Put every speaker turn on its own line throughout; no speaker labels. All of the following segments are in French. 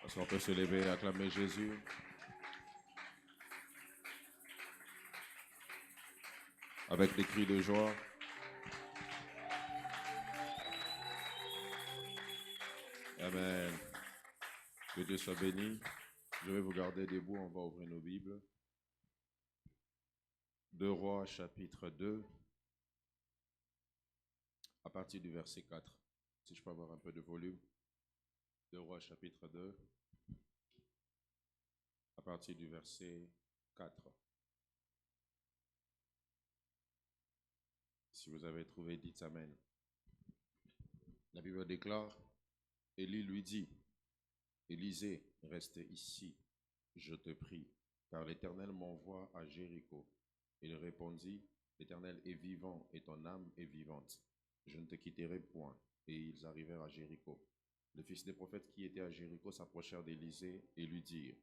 Est-ce qu'on peut se lever et acclamer Jésus avec des cris de joie? Amen. Que Dieu soit béni. Je vais vous garder debout, on va ouvrir nos Bibles. 2 Rois, chapitre 2, à partir du verset 4. Si je peux avoir un peu de volume. 2 Rois, chapitre 2, à partir du verset 4. Si vous avez trouvé, dites Amen. La Bible déclare, Élie lui dit, Élisée, reste ici, je te prie, car l'Éternel m'envoie à Jéricho. Il répondit, l'Éternel est vivant et ton âme est vivante. Je ne te quitterai point. Et ils arrivèrent à Jéricho. Les fils des prophètes qui étaient à Jéricho s'approchèrent d'Élisée et lui dirent,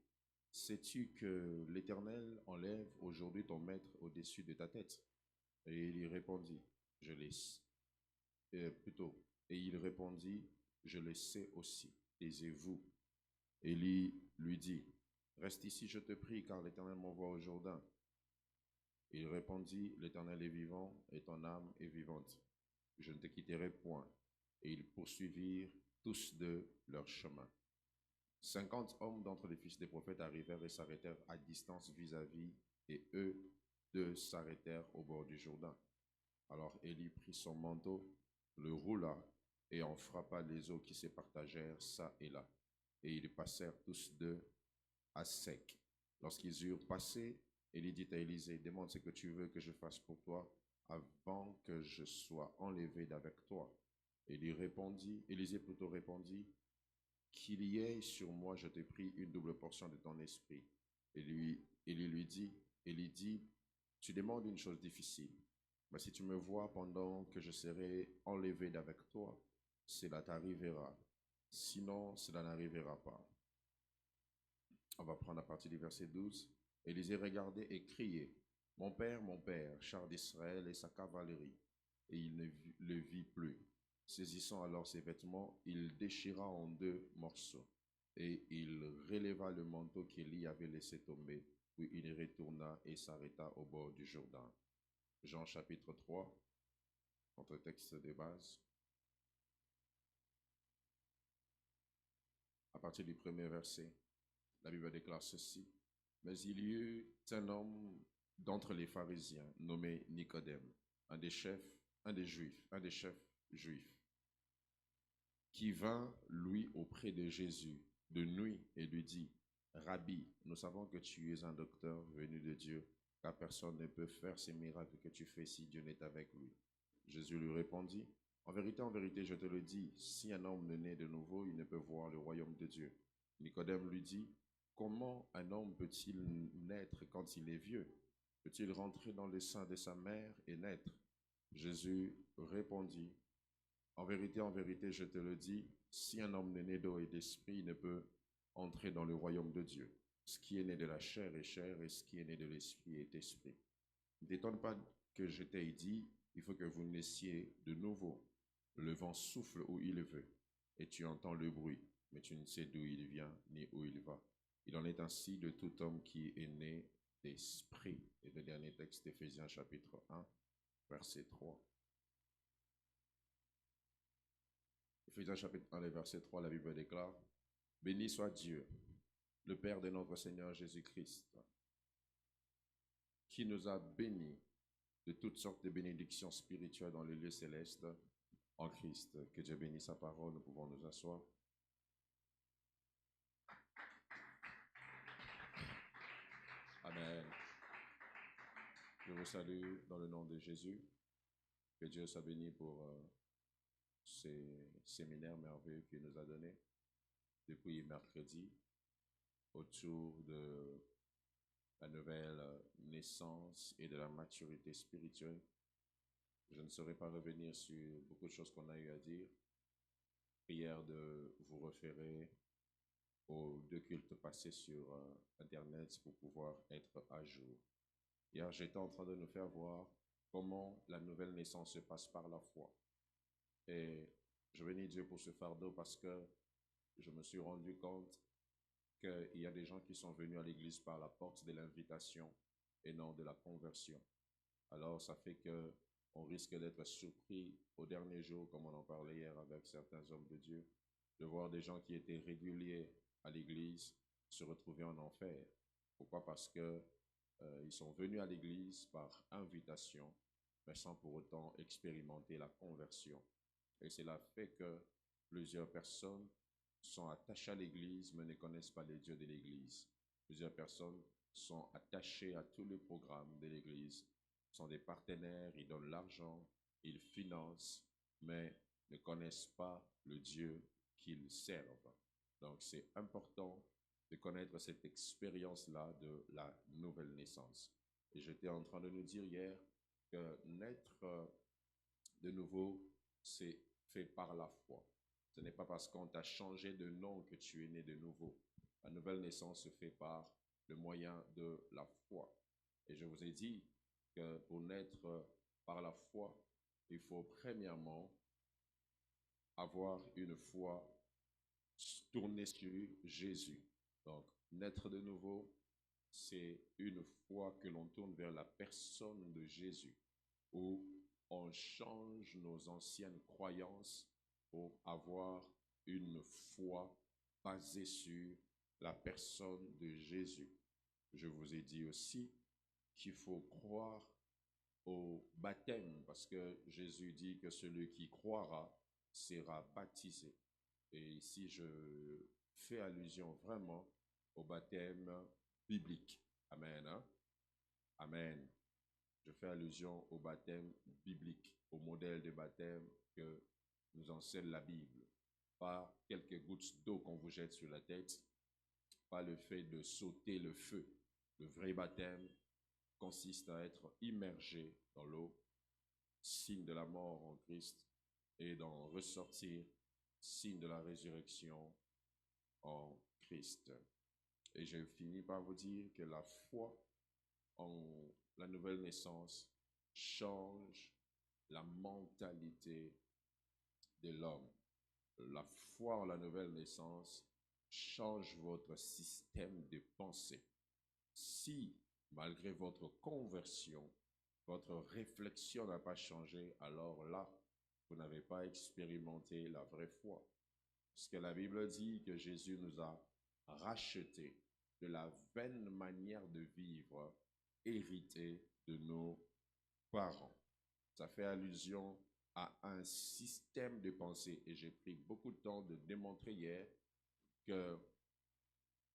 sais-tu que l'Éternel enlève aujourd'hui ton maître au-dessus de ta tête? Et il y répondit, je le sais. Et il répondit, je le sais aussi. Taisez-vous. Élie lui dit, reste ici, je te prie, car l'Éternel m'envoie au Jourdain. Il répondit, l'Éternel est vivant et ton âme est vivante. Je ne te quitterai point. Et ils poursuivirent tous deux leur chemin. 50 hommes d'entre les fils des prophètes arrivèrent et s'arrêtèrent à distance vis-à-vis, et eux deux s'arrêtèrent au bord du Jourdain. Alors Élie prit son manteau, le roula, et en frappa les eaux qui se partagèrent çà et là. Et ils passèrent tous deux à sec. Lorsqu'ils eurent passé, Élie dit à Élisée, demande ce que tu veux que je fasse pour toi avant que je sois enlevé d'avec toi. Élisée répondit, qu'il y ait sur moi, je te prie, une double portion de ton esprit. Élie lui dit, tu demandes une chose difficile, mais si tu me vois pendant que je serai enlevé d'avec toi, cela t'arrivera. Sinon, cela n'arrivera pas. On va prendre à partir du verset 12. Élisée regardait et criait, mon père, char d'Israël et sa cavalerie. Et il ne le vit plus. Saisissant alors ses vêtements, il déchira en deux morceaux. Et il releva le manteau qu'Élie avait laissé tomber, puis il retourna et s'arrêta au bord du Jourdain. Jean chapitre 3, notre texte de base. À partir du premier verset, la Bible déclare ceci. Mais il y eut un homme d'entre les pharisiens nommé Nicodème, un des chefs juifs, qui vint, lui, auprès de Jésus de nuit et lui dit, Rabbi, nous savons que tu es un docteur venu de Dieu, car personne ne peut faire ces miracles que tu fais si Dieu n'est avec lui. Jésus lui répondit, en vérité, je te le dis, si un homme ne naît de nouveau, il ne peut voir le royaume de Dieu. Nicodème lui dit, comment un homme peut-il naître quand il est vieux? Peut-il rentrer dans le sein de sa mère et naître? Jésus répondit, en vérité, je te le dis, si un homme n'est né d'eau et d'esprit, il ne peut entrer dans le royaume de Dieu. Ce qui est né de la chair est chair, et ce qui est né de l'esprit est esprit. Ne t'étonne pas que je t'ai dit, il faut que vous naissiez de nouveau. Le vent souffle où il veut, et tu entends le bruit, mais tu ne sais d'où il vient ni où il va. Il en est ainsi de tout homme qui est né d'esprit. Et le dernier texte d'Éphésiens chapitre 1, verset 3. Éphésiens chapitre 1, verset 3, la Bible déclare, béni soit Dieu, le Père de notre Seigneur Jésus-Christ, qui nous a bénis de toutes sortes de bénédictions spirituelles dans les lieux célestes en Christ. Que Dieu bénisse sa parole, nous pouvons nous asseoir. Amen. Je vous salue dans le nom de Jésus. Que Dieu soit béni pour ces séminaires merveilleux qu'il nous a donnés depuis mercredi autour de la nouvelle naissance et de la maturité spirituelle. Je ne saurais pas revenir sur beaucoup de choses qu'on a eu à dire. Prière de vous référer aux deux cultes passés sur Internet pour pouvoir être à jour. Hier, j'étais en train de nous faire voir comment la nouvelle naissance se passe par la foi. Et je bénis Dieu pour ce fardeau parce que je me suis rendu compte qu'il y a des gens qui sont venus à l'église par la porte de l'invitation et non de la conversion. Alors, ça fait que on risque d'être surpris au dernier jour, comme on en parlait hier avec certains hommes de Dieu, de voir des gens qui étaient réguliers à l'église se retrouver en enfer. Pourquoi? Parce que ils sont venus à l'église par invitation, mais sans pour autant expérimenter la conversion. Et cela fait que plusieurs personnes sont attachées à l'église, mais ne connaissent pas les dieux de l'église. Plusieurs personnes sont attachées à tous les programmes de l'église, sont des partenaires, ils donnent l'argent, ils financent, mais ne connaissent pas le Dieu qu'ils servent. Donc, c'est important de connaître cette expérience-là de la nouvelle naissance. Et j'étais en train de nous dire hier que naître de nouveau, c'est fait par la foi. Ce n'est pas parce qu'on t'a changé de nom que tu es né de nouveau. La nouvelle naissance se fait par le moyen de la foi. Et je vous ai dit que pour naître par la foi, il faut premièrement avoir une foi tournée sur Jésus. Donc, naître de nouveau, c'est une foi que l'on tourne vers la personne de Jésus, où on change nos anciennes croyances pour avoir une foi basée sur la personne de Jésus. Je vous ai dit aussi qu'il faut croire au baptême, parce que Jésus dit que celui qui croira sera baptisé. Et ici, je fais allusion vraiment au baptême biblique. Amen. Hein? Amen. Je fais allusion au baptême biblique, au modèle de baptême que nous enseigne la Bible. Pas quelques gouttes d'eau qu'on vous jette sur la tête, pas le fait de sauter le feu. Le vrai baptême consiste à être immergé dans l'eau, signe de la mort en Christ, et d'en ressortir, signe de la résurrection en Christ. Et je finis par vous dire que la foi en la nouvelle naissance change la mentalité de l'homme. La foi en la nouvelle naissance change votre système de pensée. Si, malgré votre conversion, votre réflexion n'a pas changé, alors là, vous n'avez pas expérimenté la vraie foi. Parce que la Bible dit que Jésus nous a rachetés de la vaine manière de vivre héritée de nos parents. Ça fait allusion à un système de pensée. Et j'ai pris beaucoup de temps de démontrer hier que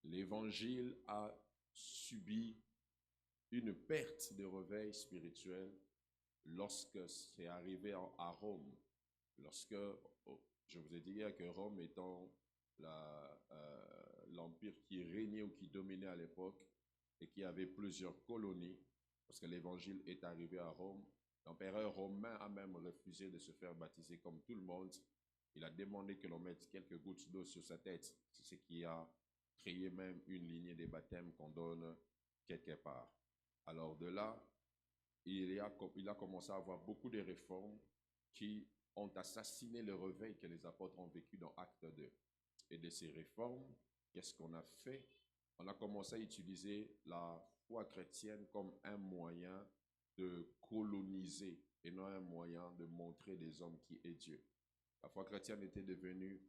l'Évangile a subi une perte de réveil spirituel lorsque c'est arrivé à Rome. Lorsque, je vous ai dit hier que Rome étant l'empire qui régnait ou qui dominait à l'époque et qui avait plusieurs colonies, parce que l'évangile est arrivé à Rome, l'empereur romain a même refusé de se faire baptiser comme tout le monde. Il a demandé que l'on mette quelques gouttes d'eau sur sa tête. C'est ce qui a créé même une lignée des baptêmes qu'on donne quelque part. Alors de là, il a commencé à avoir beaucoup de réformes qui ont assassiné le réveil que les apôtres ont vécu dans Acte 2. Et de ces réformes, qu'est-ce qu'on a fait? On a commencé à utiliser la foi chrétienne comme un moyen de coloniser et non un moyen de montrer des hommes qui est Dieu. La foi chrétienne était devenue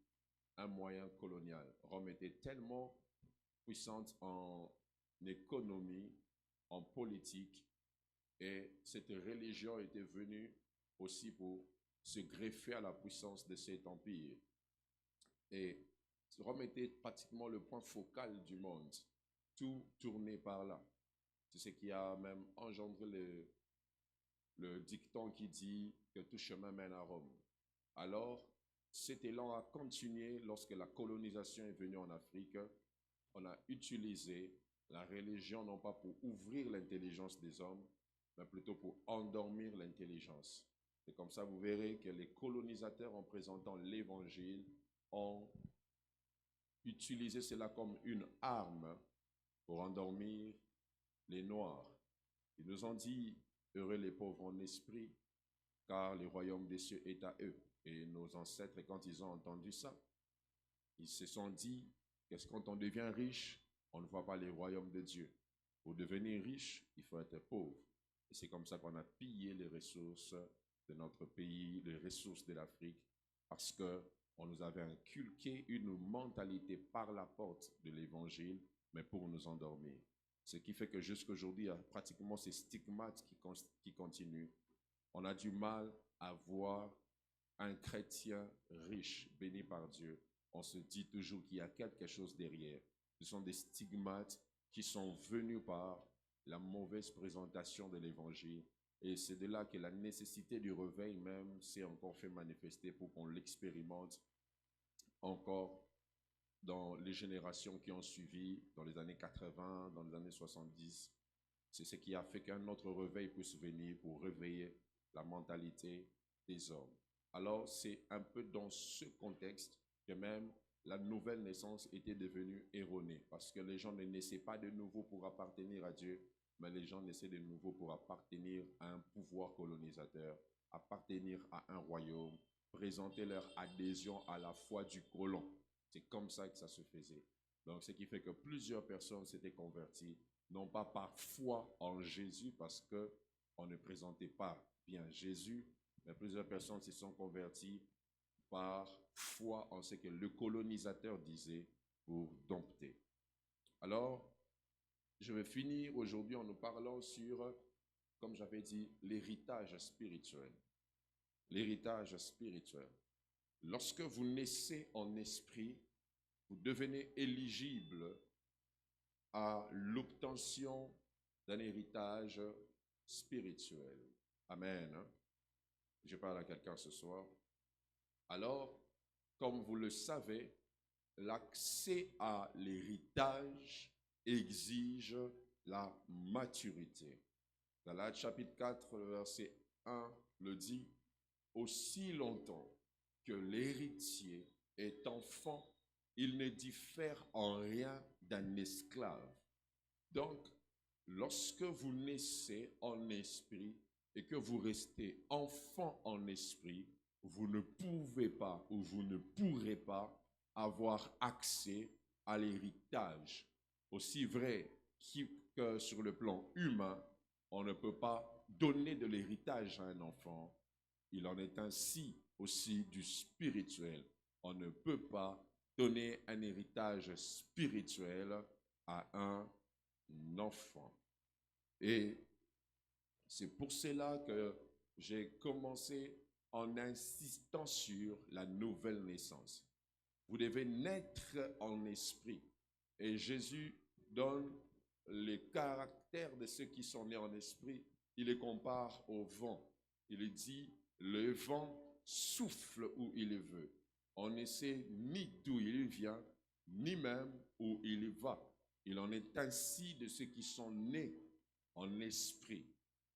un moyen colonial. Rome était tellement puissante en économie, en politique, et cette religion était venue aussi pour se greffer à la puissance de cet empire. Et Rome était pratiquement le point focal du monde. Tout tournait par là. C'est ce qui a même engendré le dicton qui dit que tout chemin mène à Rome. Alors, cet élan a continué lorsque la colonisation est venue en Afrique. On a utilisé la religion non pas pour ouvrir l'intelligence des hommes, mais plutôt pour endormir l'intelligence. C'est comme ça, vous verrez que les colonisateurs, en présentant l'évangile, ont utilisé cela comme une arme pour endormir les Noirs. Ils nous ont dit, heureux les pauvres en esprit, car le royaume des cieux est à eux. Et nos ancêtres, quand ils ont entendu ça, ils se sont dit, Qu'est-ce que quand on devient riche, on ne voit pas les royaumes de Dieu. Pour devenir riche, il faut être pauvre. Et c'est comme ça qu'on a pillé les ressources de notre pays, les ressources de l'Afrique, parce qu'on nous avait inculqué une mentalité par la porte de l'Évangile, mais pour nous endormir. Ce qui fait que jusqu'à aujourd'hui, il y a pratiquement ces stigmates qui continuent. On a du mal à voir un chrétien riche, béni par Dieu. On se dit toujours qu'il y a quelque chose derrière. Ce sont des stigmates qui sont venus par la mauvaise présentation de l'Évangile. Et c'est de là que la nécessité du réveil même s'est encore fait manifester pour qu'on l'expérimente encore dans les générations qui ont suivi, dans les années 80, dans les années 70. C'est ce qui a fait qu'un autre réveil puisse venir pour réveiller la mentalité des hommes. Alors, c'est un peu dans ce contexte que même la nouvelle naissance était devenue erronée, parce que les gens ne naissaient pas de nouveau pour appartenir à Dieu, mais les gens naissaient de nouveau pour appartenir à un pouvoir colonisateur, appartenir à un royaume, présenter leur adhésion à la foi du colon. C'est comme ça que ça se faisait. Donc, ce qui fait que plusieurs personnes s'étaient converties, non pas par foi en Jésus, parce qu'on ne présentait pas bien Jésus, mais plusieurs personnes se sont converties par foi en ce que le colonisateur disait pour dompter. Alors, je vais finir aujourd'hui en nous parlant sur, comme j'avais dit, l'héritage spirituel. L'héritage spirituel. Lorsque vous naissez en esprit, vous devenez éligible à l'obtention d'un héritage spirituel. Amen. Je parle à quelqu'un ce soir. Alors, comme vous le savez, l'accès à l'héritage exige la maturité. Galates chapitre 4, verset 1 le dit, « Aussi longtemps que l'héritier est enfant, il ne diffère en rien d'un esclave. » Donc, lorsque vous naissez en esprit et que vous restez enfant en esprit, vous ne pouvez pas ou vous ne pourrez pas avoir accès à l'héritage. Aussi vrai que sur le plan humain, on ne peut pas donner de l'héritage à un enfant. Il en est ainsi aussi du spirituel. On ne peut pas donner un héritage spirituel à un enfant. Et c'est pour cela que j'ai commencé en insistant sur la nouvelle naissance. Vous devez naître en esprit. Et Jésus donne les caractères de ceux qui sont nés en esprit. Il les compare au vent. Il dit, le vent souffle où il veut. On ne sait ni d'où il vient, ni même où il va. Il en est ainsi de ceux qui sont nés en esprit.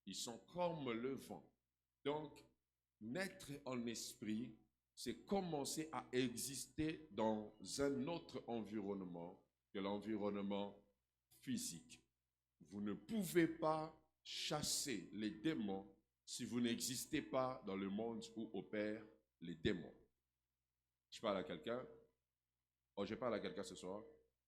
Ils sont comme le vent. Donc, naître en esprit, c'est commencer à exister dans un autre environnement que l'environnement physique. Vous ne pouvez pas chasser les démons si vous n'existez pas dans le monde où opèrent les démons. Je parle à quelqu'un. Oh, je parle à quelqu'un ce soir.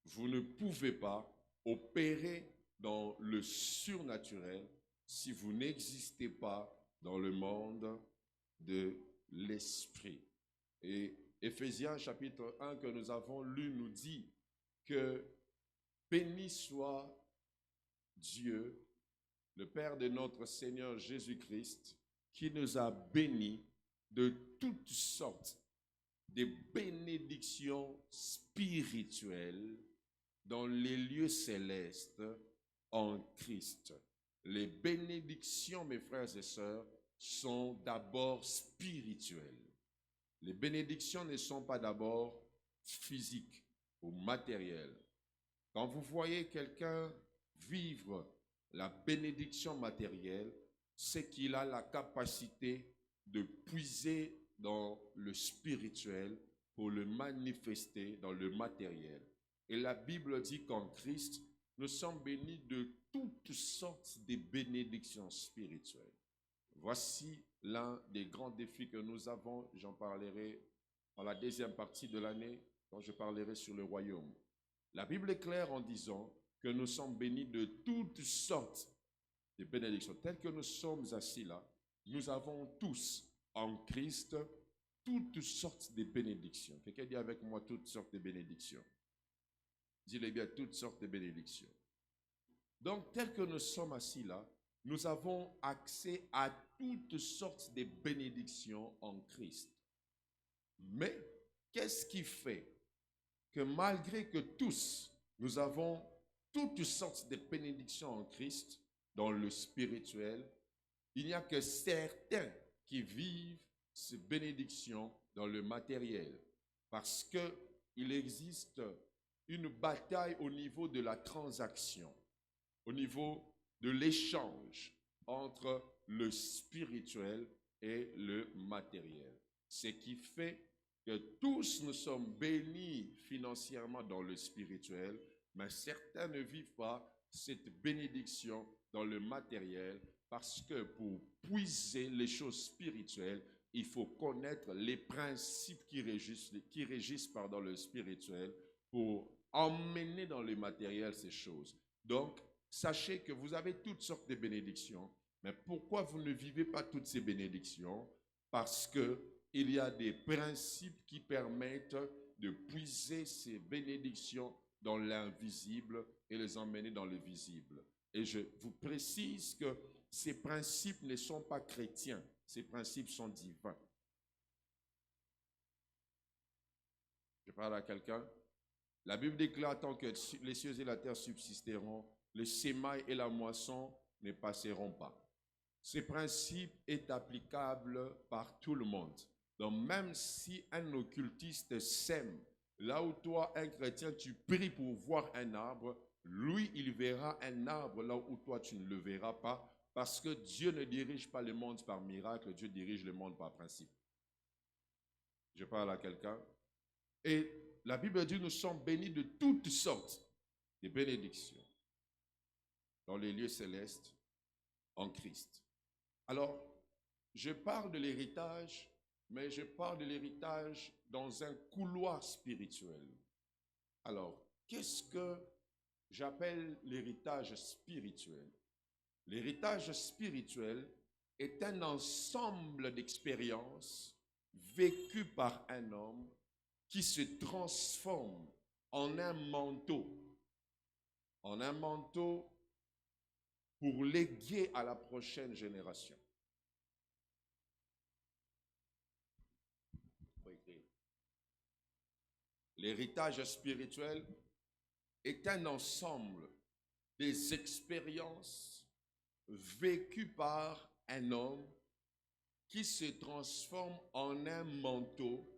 Vous ne pouvez pas opérer dans le surnaturel si vous n'existez pas dans le monde de l'esprit. Et Éphésiens chapitre 1 que nous avons lu nous dit que béni soit Dieu, le Père de notre Seigneur Jésus-Christ, qui nous a bénis de toutes sortes de bénédictions spirituelles dans les lieux célestes en Christ. Les bénédictions, mes frères et sœurs, sont d'abord spirituelles. Les bénédictions ne sont pas d'abord physiques ou matérielles. Quand vous voyez quelqu'un vivre la bénédiction matérielle, c'est qu'il a la capacité de puiser dans le spirituel pour le manifester dans le matériel. Et la Bible dit qu'en Christ, nous sommes bénis de toutes sortes de bénédictions spirituelles. Voici l'un des grands défis que nous avons. J'en parlerai dans la deuxième partie de l'année, quand je parlerai sur le royaume. La Bible est claire en disant que nous sommes bénis de toutes sortes de bénédictions. Telles que nous sommes assis là, nous avons tous en Christ toutes sortes de bénédictions. Quelqu'un dit avec moi toutes sortes de bénédictions. Dis-le bien, toutes sortes de bénédictions. Donc, tel que nous sommes assis là, nous avons accès à toutes sortes de bénédictions en Christ. Mais, qu'est-ce qui fait que malgré que tous, nous avons toutes sortes de bénédictions en Christ, dans le spirituel, il n'y a que certains qui vivent ces bénédictions dans le matériel. Parce qu'il existe une bataille au niveau de la transaction, au niveau de l'échange entre le spirituel et le matériel. Ce qui fait que tous nous sommes bénis financièrement dans le spirituel, mais certains ne vivent pas cette bénédiction dans le matériel parce que pour puiser les choses spirituelles, il faut connaître les principes qui régissent le spirituel pour emmener dans le matériel ces choses. Donc, sachez que vous avez toutes sortes de bénédictions, mais pourquoi vous ne vivez pas toutes ces bénédictions? Parce qu'il y a des principes qui permettent de puiser ces bénédictions dans l'invisible et les emmener dans le visible. Et je vous précise que ces principes ne sont pas chrétiens, ces principes sont divins. Je parle à quelqu'un. La Bible déclare tant que les cieux et la terre subsisteront, le sémail et la moisson ne passeront pas. Ce principe est applicable par tout le monde. Donc même si un occultiste sème, là où toi, un chrétien, tu pries pour voir un arbre, lui, il verra un arbre là où toi, tu ne le verras pas, parce que Dieu ne dirige pas le monde par miracle, Dieu dirige le monde par principe. Je parle à quelqu'un. Et la Bible dit, nous sommes bénis de toutes sortes de bénédictions dans les lieux célestes en Christ. Alors, je parle de l'héritage, mais je parle de l'héritage dans un couloir spirituel. Alors, qu'est-ce que j'appelle l'héritage spirituel? L'héritage spirituel est un ensemble d'expériences vécues par un homme qui se transforme en un manteau pour léguer à la prochaine génération. L'héritage spirituel est un ensemble des expériences vécues par un homme qui se transforme en un manteau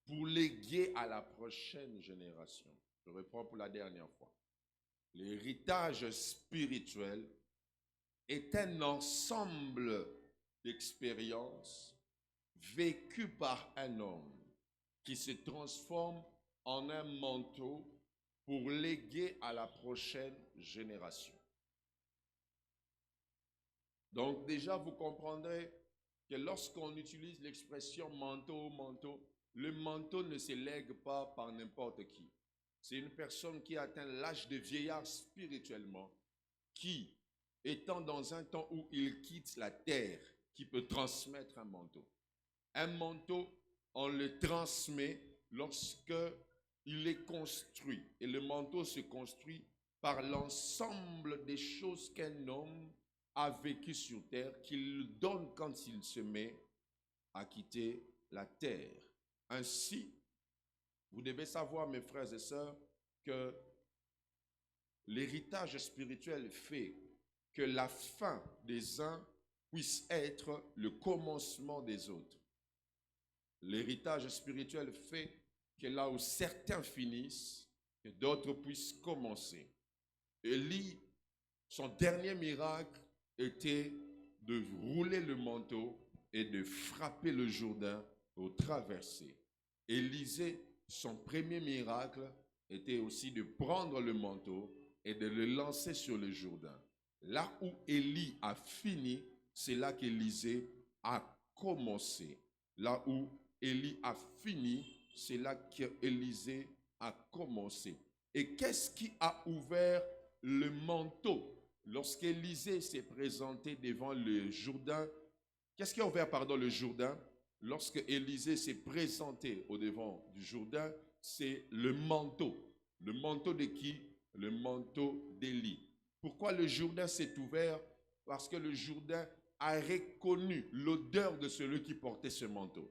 pour léguer à la prochaine génération. Je reprends pour la dernière fois. L'héritage spirituel est un ensemble d'expériences vécues par un homme qui se transforme en un manteau pour léguer à la prochaine génération. Donc déjà, vous comprendrez que lorsqu'on utilise l'expression manteau, le manteau ne se lègue pas par n'importe qui. C'est une personne qui atteint l'âge de vieillard spirituellement, qui, étant dans un temps où il quitte la terre, qui peut transmettre un manteau. Un manteau, on le transmet lorsque il est construit. Et le manteau se construit par l'ensemble des choses qu'un homme a vécues sur terre, qu'il donne quand il se met à quitter la terre. Ainsi, vous devez savoir, mes frères et sœurs, que l'héritage spirituel fait que la fin des uns puisse être le commencement des autres. L'héritage spirituel fait que là où certains finissent, que d'autres puissent commencer. Élie, son dernier miracle était de rouler le manteau et de frapper le Jourdain pour traverser. Élisée, son premier miracle était aussi de prendre le manteau et de le lancer sur le Jourdain. Là où Élie a fini, c'est là qu'Élisée a commencé. Là où Élie a fini, c'est là qu'Élisée a commencé. Et qu'est-ce qui a ouvert le manteau lorsqu'Élisée s'est présenté devant le Jourdain? Qu'est-ce qui a ouvert, le Jourdain? Lorsque Élisée s'est présenté au devant du Jourdain, c'est le manteau. Le manteau de qui? Le manteau d'Élie. Pourquoi le Jourdain s'est ouvert? Parce que le Jourdain a reconnu l'odeur de celui qui portait ce manteau.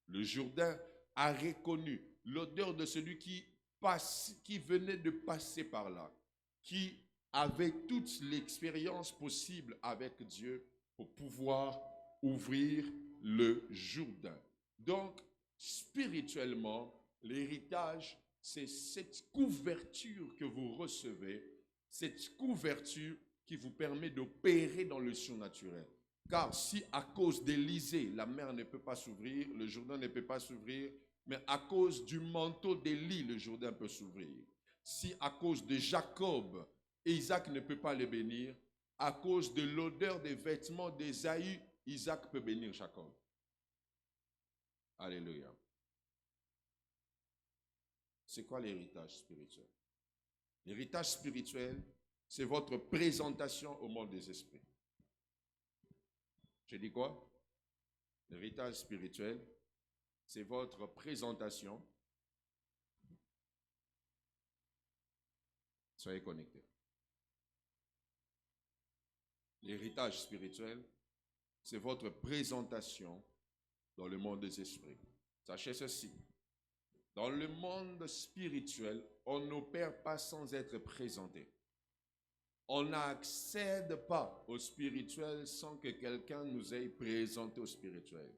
Le Jourdain a reconnu l'odeur de celui qui venait de passer par là, qui avait toute l'expérience possible avec Dieu pour pouvoir ouvrir le Jourdain. Donc, spirituellement, l'héritage, c'est cette couverture que vous recevez, cette couverture qui vous permet d'opérer dans le surnaturel. Car si à cause d'Élisée, la mer ne peut pas s'ouvrir, le Jourdain ne peut pas s'ouvrir, mais à cause du manteau d'Élie, le Jourdain peut s'ouvrir. Si à cause de Jacob, Isaac ne peut pas le bénir, à cause de l'odeur des vêtements d'Ésaü, Isaac peut bénir Jacob. Alléluia. C'est quoi l'héritage spirituel? L'héritage spirituel, c'est votre présentation au monde des esprits. J'ai dit quoi? L'héritage spirituel, c'est votre présentation. Soyez connectés. L'héritage spirituel, c'est votre présentation dans le monde des esprits. Sachez ceci. Dans le monde spirituel, on n'opère pas sans être présenté. On n'accède pas au spirituel sans que quelqu'un nous ait présenté au spirituel.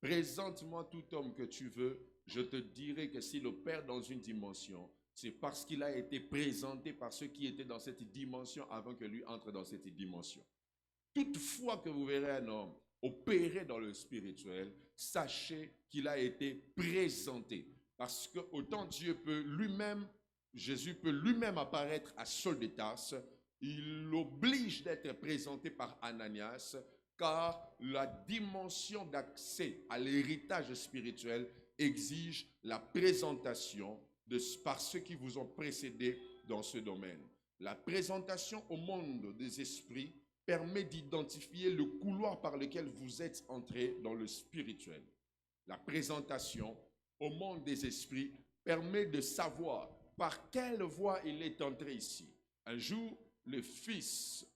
Présente-moi tout homme que tu veux, je te dirai que s'il opère dans une dimension, c'est parce qu'il a été présenté par ceux qui étaient dans cette dimension avant que lui entre dans cette dimension. Toutefois que vous verrez un homme opérer dans le spirituel, sachez qu'il a été présenté. Parce que autant Dieu peut lui-même, Jésus peut lui-même apparaître à Saul de Tarse, il l'oblige d'être présenté par Ananias, car la dimension d'accès à l'héritage spirituel exige la présentation par ceux qui vous ont précédé dans ce domaine. La présentation au monde des esprits permet d'identifier le couloir par lequel vous êtes entré dans le spirituel. La présentation au monde des esprits permet de savoir par quelle voie il est entré ici. Un jour, le fils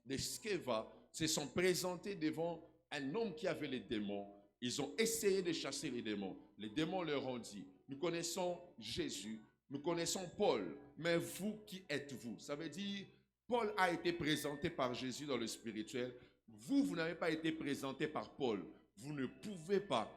d'Eskeva se sont présentés devant un homme qui avait les démons. Ils ont essayé de chasser les démons. Les démons leur ont dit, nous connaissons Jésus, nous connaissons Paul, mais vous, qui êtes-vous? Ça veut dire, Paul a été présenté par Jésus dans le spirituel. Vous n'avez pas été présenté par Paul. Vous ne pouvez pas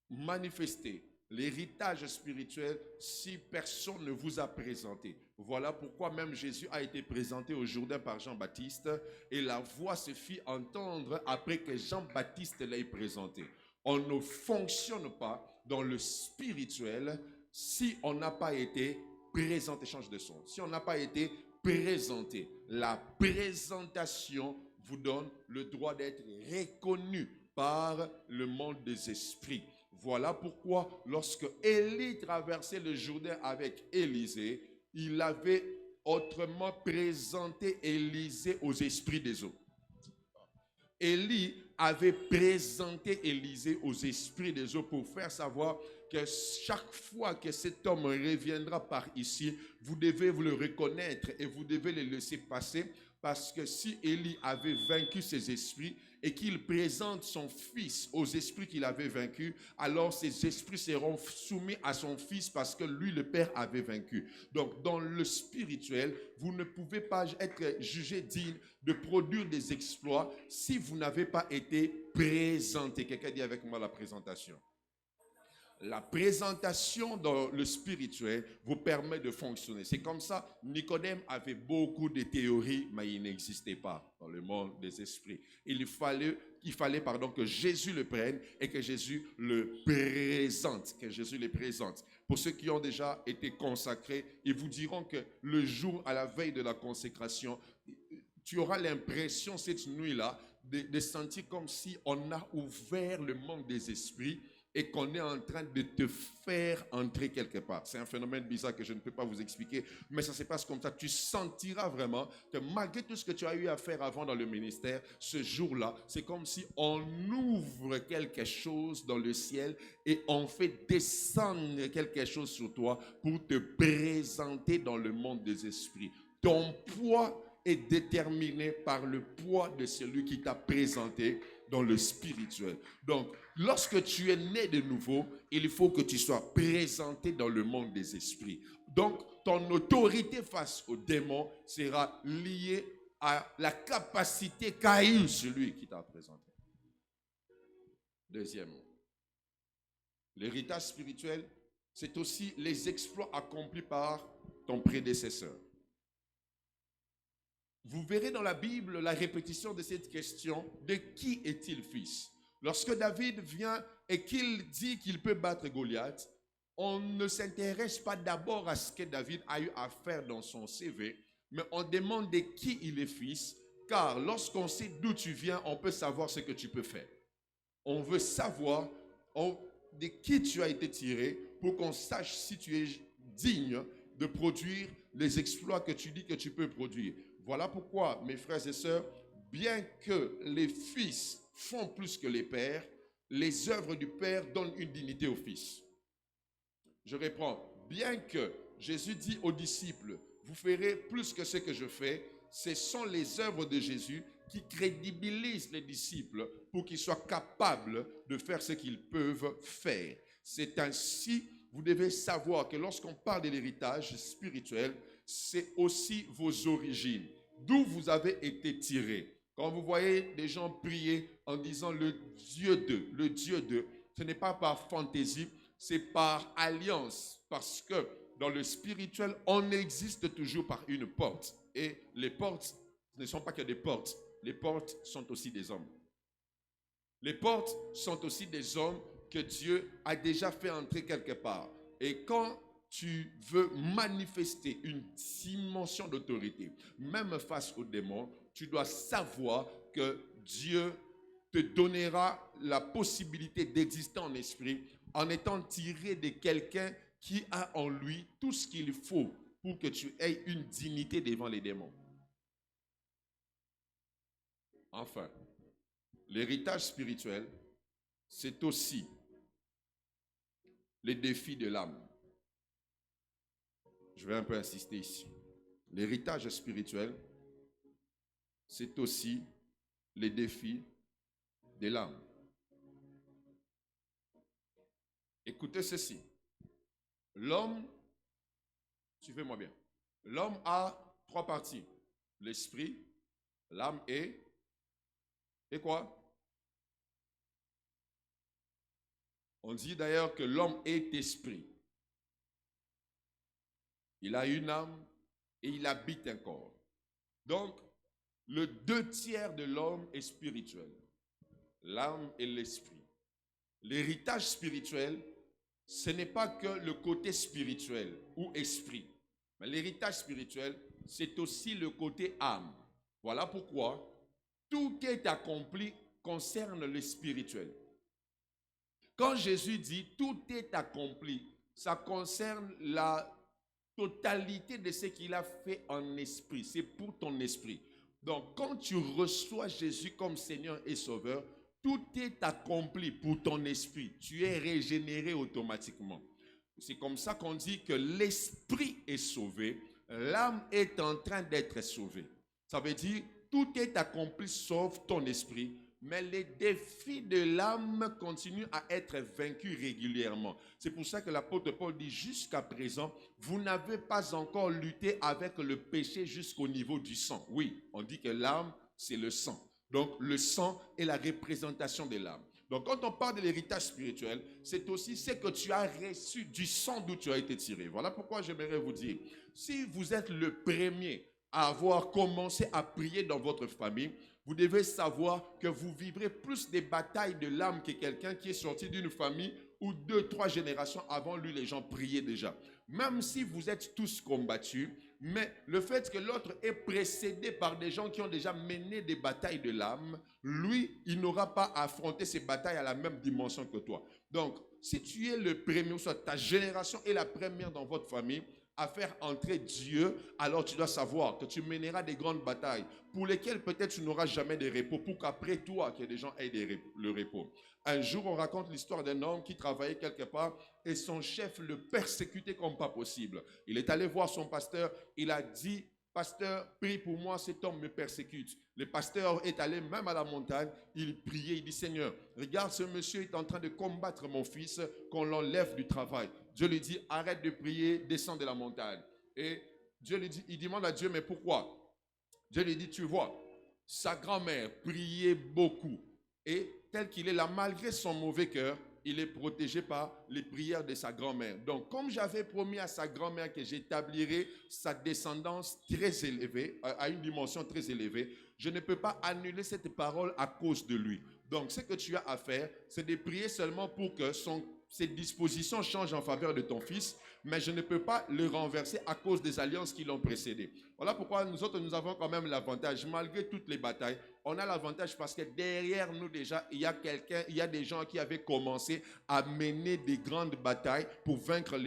manifester l'héritage spirituel si personne ne vous a présenté. Voilà pourquoi même Jésus a été présenté au Jourdain par Jean-Baptiste et la voix se fit entendre après que Jean-Baptiste l'ait présenté. On ne fonctionne pas dans le spirituel si on n'a pas été présenté. Change de son. Si on n'a pas été présenté. La présentation vous donne le droit d'être reconnu par le monde des esprits. Voilà pourquoi lorsque Élie traversait le Jourdain avec Élisée, il avait autrement présenté Élisée aux esprits des eaux. Élie avait présenté Élisée aux esprits des eaux pour faire savoir que chaque fois que cet homme reviendra par ici, vous devez vous le reconnaître et vous devez le laisser passer, parce que si Élie avait vaincu ces esprits et qu'il présente son fils aux esprits qu'il avait vaincus, alors ces esprits seront soumis à son fils parce que lui, le Père, avait vaincu. Donc, dans le spirituel, vous ne pouvez pas être jugé digne de produire des exploits si vous n'avez pas été présenté. Quelqu'un dit avec moi la présentation. La présentation dans le spirituel vous permet de fonctionner. C'est comme ça, Nicodème avait beaucoup de théories, mais il n'existait pas dans le monde des esprits. Il fallait que Jésus le prenne et que Jésus le présente. Que Jésus le présente. Pour ceux qui ont déjà été consacrés, ils vous diront que le jour à la veille de la consécration, tu auras l'impression cette nuit-là de sentir comme si on a ouvert le monde des esprits et qu'on est en train de te faire entrer quelque part. C'est un phénomène bizarre que je ne peux pas vous expliquer, mais ça se passe comme ça. Tu sentiras vraiment que malgré tout ce que tu as eu à faire avant dans le ministère, ce jour-là, c'est comme si on ouvre quelque chose dans le ciel et on fait descendre quelque chose sur toi pour te présenter dans le monde des esprits. Ton poids est déterminé par le poids de celui qui t'a présenté dans le spirituel. Donc, lorsque tu es né de nouveau, il faut que tu sois présenté dans le monde des esprits. Donc, ton autorité face aux démons sera liée à la capacité qu'a eu celui qui t'a présenté. Deuxièmement, l'héritage spirituel, c'est aussi les exploits accomplis par ton prédécesseur. Vous verrez dans la Bible la répétition de cette question, de qui est-il fils? Lorsque David vient et qu'il dit qu'il peut battre Goliath, on ne s'intéresse pas d'abord à ce que David a eu à faire dans son CV, mais on demande de qui il est fils, car lorsqu'on sait d'où tu viens, on peut savoir ce que tu peux faire. On veut savoir de qui tu as été tiré pour qu'on sache si tu es digne de produire les exploits que tu dis que tu peux produire. Voilà pourquoi, mes frères et sœurs, bien que les fils font plus que les pères, les œuvres du Père donnent une dignité aux fils. Je reprends. Bien que Jésus dit aux disciples, vous ferez plus que ce que je fais, ce sont les œuvres de Jésus qui crédibilisent les disciples pour qu'ils soient capables de faire ce qu'ils peuvent faire. C'est ainsi, vous devez savoir que lorsqu'on parle de l'héritage spirituel, c'est aussi vos origines, d'où vous avez été tirés. Quand vous voyez des gens prier en disant le Dieu de, ce n'est pas par fantaisie, c'est par alliance, parce que dans le spirituel, on existe toujours par une porte. Et les portes ne sont pas que des portes, les portes sont aussi des hommes. Les portes sont aussi des hommes que Dieu a déjà fait entrer quelque part. Et quand tu veux manifester une dimension d'autorité, même face aux démons, tu dois savoir que Dieu te donnera la possibilité d'exister en esprit en étant tiré de quelqu'un qui a en lui tout ce qu'il faut pour que tu aies une dignité devant les démons. Enfin, l'héritage spirituel, c'est aussi les défis de l'âme. Je vais un peu insister ici. L'héritage spirituel, c'est aussi les défis de l'âme. Écoutez ceci. L'homme, suivez-moi bien, l'homme a trois parties. L'esprit, l'âme et quoi? On dit d'ailleurs que l'homme est esprit. Il a une âme et il habite un corps. Donc, le 2/3 de l'homme est spirituel. L'âme et l'esprit. L'héritage spirituel, ce n'est pas que le côté spirituel ou esprit. Mais l'héritage spirituel, c'est aussi le côté âme. Voilà pourquoi tout est accompli concerne le spirituel. Quand Jésus dit tout est accompli, ça concerne la totalité de ce qu'il a fait en esprit. C'est pour ton esprit. Donc, quand tu reçois Jésus comme Seigneur et Sauveur, tout est accompli pour ton esprit. Tu es régénéré automatiquement. C'est comme ça qu'on dit que l'esprit est sauvé, l'âme est en train d'être sauvée. Ça veut dire tout est accompli sauf ton esprit. Mais les défis de l'âme continuent à être vaincus régulièrement. C'est pour ça que l'apôtre Paul dit jusqu'à présent, vous n'avez pas encore lutté avec le péché jusqu'au niveau du sang. Oui, on dit que l'âme, c'est le sang. Donc le sang est la représentation de l'âme. Donc quand on parle de l'héritage spirituel, c'est aussi ce que tu as reçu du sang d'où tu as été tiré. Voilà pourquoi j'aimerais vous dire, si vous êtes le premier à avoir commencé à prier dans votre famille, vous devez savoir que vous vivrez plus des batailles de l'âme que quelqu'un qui est sorti d'une famille où 2-3 générations avant lui, les gens priaient déjà. Même si vous êtes tous combattus, mais le fait que l'autre est précédé par des gens qui ont déjà mené des batailles de l'âme, lui, il n'aura pas affronté ces batailles à la même dimension que toi. Donc, si tu es le premier, ou soit ta génération est la première dans votre famille à faire entrer Dieu, alors tu dois savoir que tu mèneras des grandes batailles pour lesquelles peut-être tu n'auras jamais de repos, pour qu'après toi, que les gens aient le repos. Un jour, on raconte l'histoire d'un homme qui travaillait quelque part et son chef le persécutait comme pas possible. Il est allé voir son pasteur, il a dit: pasteur, prie pour moi, cet homme me persécute. Le pasteur est allé même à la montagne, il priait, il dit: Seigneur, regarde, ce monsieur est en train de combattre mon fils, qu'on l'enlève du travail. Dieu lui dit: arrête de prier, descends de la montagne. Et Dieu lui dit, il demande à Dieu: mais pourquoi? Dieu lui dit: tu vois, sa grand-mère priait beaucoup. Et tel qu'il est là, malgré son mauvais cœur, il est protégé par les prières de sa grand-mère. Donc, comme j'avais promis à sa grand-mère que j'établirais sa descendance très élevée, à une dimension très élevée, je ne peux pas annuler cette parole à cause de lui. Donc, ce que tu as à faire, c'est de prier seulement pour que ses dispositions changent en faveur de ton fils, mais je ne peux pas le renverser à cause des alliances qui l'ont précédé. Voilà pourquoi nous autres, nous avons quand même l'avantage, malgré toutes les batailles. On a l'avantage parce que derrière nous déjà, il y a des gens qui avaient commencé à mener des grandes batailles pour vaincre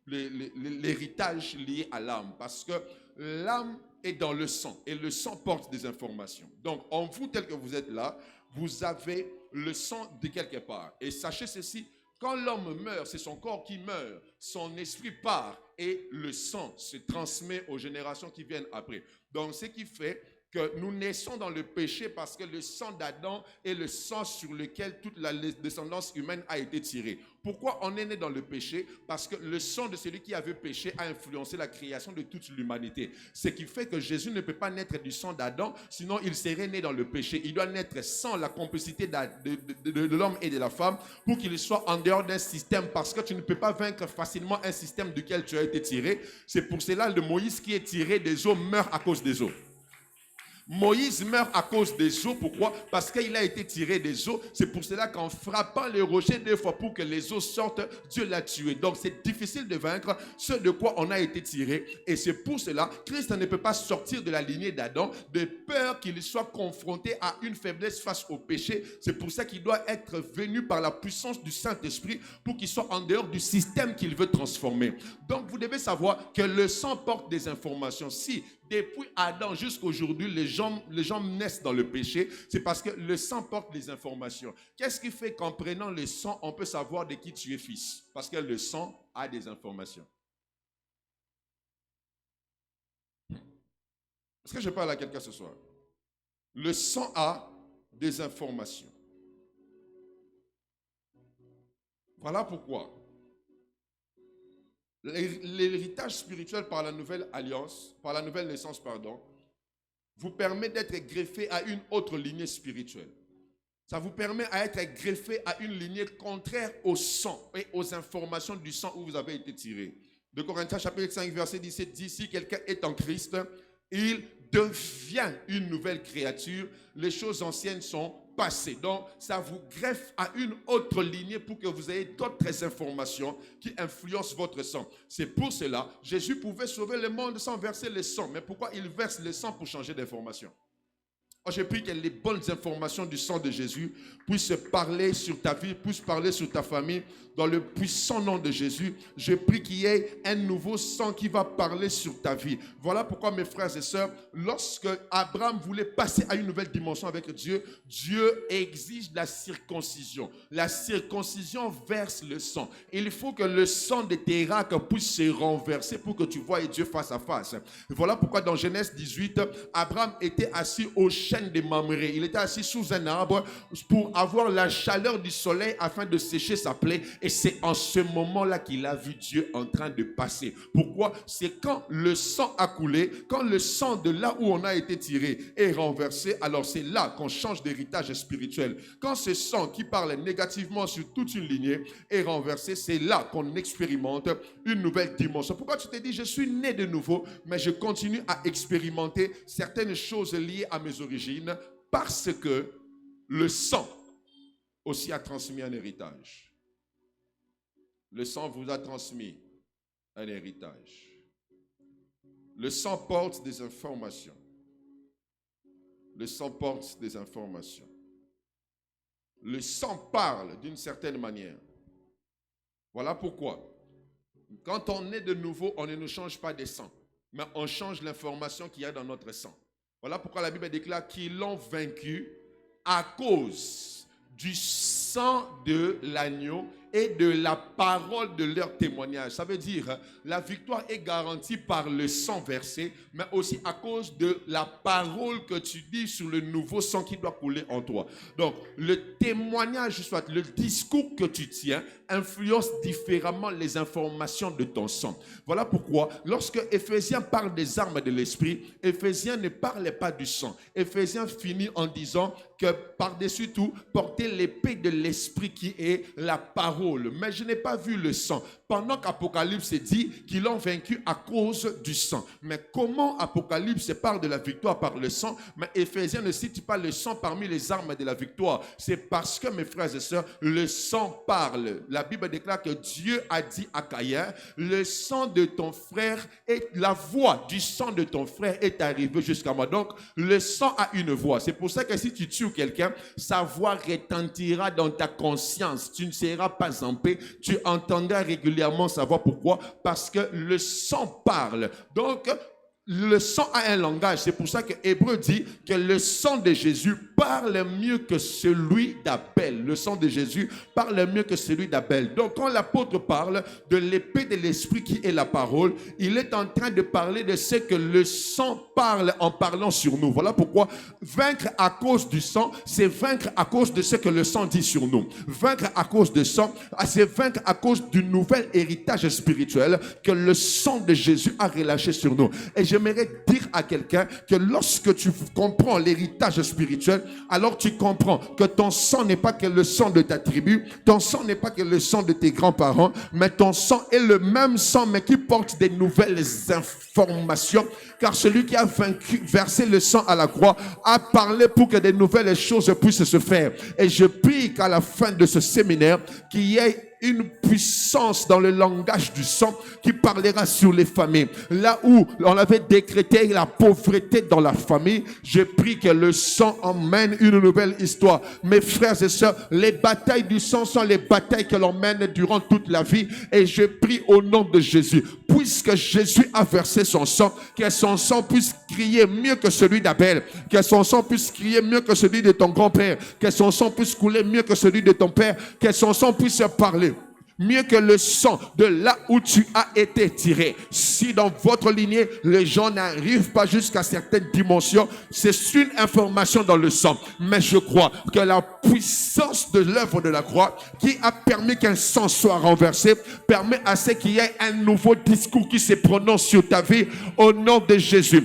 l'héritage lié à l'âme. Parce que l'âme est dans le sang et le sang porte des informations. Donc, en vous tel que vous êtes là, vous avez le sang de quelque part. Et sachez ceci: quand l'homme meurt, c'est son corps qui meurt, son esprit part et le sang se transmet aux générations qui viennent après. Donc, ce qui fait que nous naissons dans le péché parce que le sang d'Adam est le sang sur lequel toute la descendance humaine a été tirée. Pourquoi on est né dans le péché? Parce que le sang de celui qui avait péché a influencé la création de toute l'humanité. Ce qui fait que Jésus ne peut pas naître du sang d'Adam, sinon il serait né dans le péché. Il doit naître sans la complicité de l'homme et de la femme pour qu'il soit en dehors d'un système, parce que tu ne peux pas vaincre facilement un système duquel tu as été tiré. C'est pour cela que Moïse qui est tiré des eaux meurt à cause des eaux. Moïse meurt à cause des eaux. Pourquoi? Parce qu'il a été tiré des eaux. C'est pour cela qu'en frappant le rocher 2 fois pour que les eaux sortent, Dieu l'a tué. Donc c'est difficile de vaincre ce de quoi on a été tiré. Et c'est pour cela que Christ ne peut pas sortir de la lignée d'Adam de peur qu'il soit confronté à une faiblesse face au péché. C'est pour ça qu'il doit être venu par la puissance du Saint-Esprit pour qu'il soit en dehors du système qu'il veut transformer. Donc vous devez savoir que le sang porte des informations. Si depuis Adam jusqu'à aujourd'hui, les gens naissent dans le péché, c'est parce que le sang porte les informations. Qu'est-ce qui fait qu'en prenant le sang, on peut savoir de qui tu es fils? Parce que le sang a des informations. Est-ce que je parle à quelqu'un ce soir? Le sang a des informations. Voilà pourquoi l'héritage spirituel par la nouvelle alliance, par la nouvelle naissance, vous permet d'être greffé à une autre lignée spirituelle. Ça vous permet d'être greffé à une lignée contraire au sang et aux informations du sang où vous avez été tiré. De Corinthiens chapitre 5 verset 17 dit: si quelqu'un est en Christ, il devient une nouvelle créature. Les choses anciennes sont passées. Donc, ça vous greffe à une autre lignée pour que vous ayez d'autres informations qui influencent votre sang. C'est pour cela, Jésus pouvait sauver le monde sans verser le sang. Mais pourquoi il verse le sang? Pour changer d'information. Je prie que les bonnes informations du sang de Jésus puissent parler sur ta vie, puissent parler sur ta famille. Dans le puissant nom de Jésus, je prie qu'il y ait un nouveau sang qui va parler sur ta vie. Voilà pourquoi, mes frères et sœurs, lorsque Abraham voulait passer à une nouvelle dimension avec Dieu, Dieu exige la circoncision. La circoncision verse le sang. Il faut que le sang de Térac puisse se renverser pour que tu voies Dieu face à face. Voilà pourquoi dans Genèse 18, Abraham était assis au chêne de Mamré. Il était assis sous un arbre pour avoir la chaleur du soleil afin de sécher sa plaie. Et c'est en ce moment-là qu'il a vu Dieu en train de passer. Pourquoi? C'est quand le sang a coulé, quand le sang de là où on a été tiré est renversé, alors c'est là qu'on change d'héritage spirituel. Quand ce sang qui parle négativement sur toute une lignée est renversé, c'est là qu'on expérimente une nouvelle dimension. Pourquoi tu te dis: je suis né de nouveau, mais je continue à expérimenter certaines choses liées à mes origines? Parce que le sang aussi a transmis un héritage. Le sang vous a transmis un héritage. Le sang porte des informations. Le sang porte des informations. Le sang parle d'une certaine manière. Voilà pourquoi, quand on est de nouveau, on ne change pas de sang, mais on change l'information qu'il y a dans notre sang. Voilà pourquoi la Bible déclare qu'ils l'ont vaincu à cause du sang de l'agneau et de la parole de leur témoignage. Ça veut dire, la victoire est garantie par le sang versé, mais aussi à cause de la parole que tu dis sur le nouveau sang qui doit couler en toi. Donc, le témoignage, soit le discours que tu tiens, influence différemment les informations de ton sang. Voilà pourquoi, lorsque Éphésiens parle des armes de l'esprit, Éphésiens ne parlait pas du sang. Éphésiens finit en disant que par-dessus tout, portez l'épée de l'esprit qui est la parole. Mais je n'ai pas vu le sang. Pendant qu'Apocalypse dit qu'ils l'ont vaincu à cause du sang. Mais comment Apocalypse parle de la victoire par le sang, mais Éphésiens ne cite pas le sang parmi les armes de la victoire. C'est parce que, mes frères et sœurs, le sang parle. La Bible déclare que Dieu a dit à Caïn, le sang de ton frère et la voix du sang de ton frère est arrivée jusqu'à moi. Donc, le sang a une voix. C'est pour ça que si tu tues quelqu'un, sa voix retentira dans ta conscience. Tu ne seras pas en paix. Tu entendras régulièrement sa voix. Pourquoi? Parce que le sang parle. Donc, le sang a un langage. C'est pour ça que Hébreu dit que le sang de Jésus parle mieux que celui d'Abel. Le sang de Jésus parle mieux que celui d'Abel. Donc, quand l'apôtre parle de l'épée de l'esprit qui est la parole, il est en train de parler de ce que le sang parle en parlant sur nous. Voilà pourquoi vaincre à cause du sang, c'est vaincre à cause de ce que le sang dit sur nous. Vaincre à cause du sang, c'est vaincre à cause du nouvel héritage spirituel que le sang de Jésus a relâché sur nous. Et j'aimerais dire à quelqu'un que lorsque tu comprends l'héritage spirituel, alors tu comprends que ton sang n'est pas que le sang de ta tribu, ton sang n'est pas que le sang de tes grands-parents, mais ton sang est le même sang, mais qui porte des nouvelles informations, car celui qui a versé le sang à la croix a parlé pour que des nouvelles choses puissent se faire. Et je prie qu'à la fin de ce séminaire, qu'il y ait une puissance dans le langage du sang qui parlera sur les familles. Là où on avait décrété la pauvreté dans la famille, je prie que le sang emmène une nouvelle histoire. Mes frères et sœurs, les batailles du sang sont les batailles que l'on mène durant toute la vie. Et je prie au nom de Jésus, puisque Jésus a versé son sang, que son sang puisse crier mieux que celui d'Abel, que son sang puisse crier mieux que celui de ton grand-père, que son sang puisse couler mieux que celui de ton père, que son sang puisse parler mieux que le sang de là où tu as été tiré. Si dans votre lignée, les gens n'arrivent pas jusqu'à certaines dimensions, c'est une information dans le sang. Mais je crois que la puissance de l'œuvre de la croix, qui a permis qu'un sang soit renversé, permet à ce qu'il y ait un nouveau discours qui se prononce sur ta vie au nom de Jésus.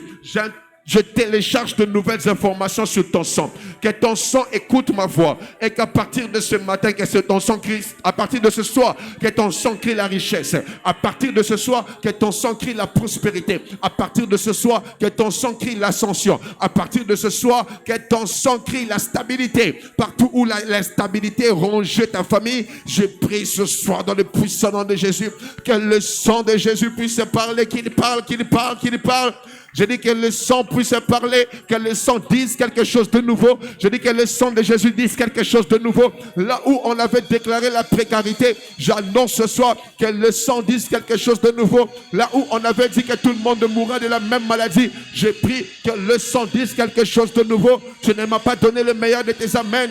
Je télécharge de nouvelles informations sur ton sang. Que ton sang écoute ma voix. Et qu'à partir de ce matin, que ton sang crie, à partir de ce soir, que ton sang crie la richesse. À partir de ce soir, que ton sang crie la prospérité. À partir de ce soir, que ton sang crie l'ascension. À partir de ce soir, que ton sang crie la stabilité. Partout où l'instabilité ronge ta famille, je prie ce soir dans le puissant nom de Jésus, que le sang de Jésus puisse parler, qu'il parle, qu'il parle, qu'il parle. Je dis que le sang puisse parler, que le sang dise quelque chose de nouveau. Je dis que le sang de Jésus dise quelque chose de nouveau. Là où on avait déclaré la précarité, j'annonce ce soir que le sang dise quelque chose de nouveau. Là où on avait dit que tout le monde mourrait de la même maladie, je prie que le sang dise quelque chose de nouveau. Tu ne m'as pas donné le meilleur de tes amens.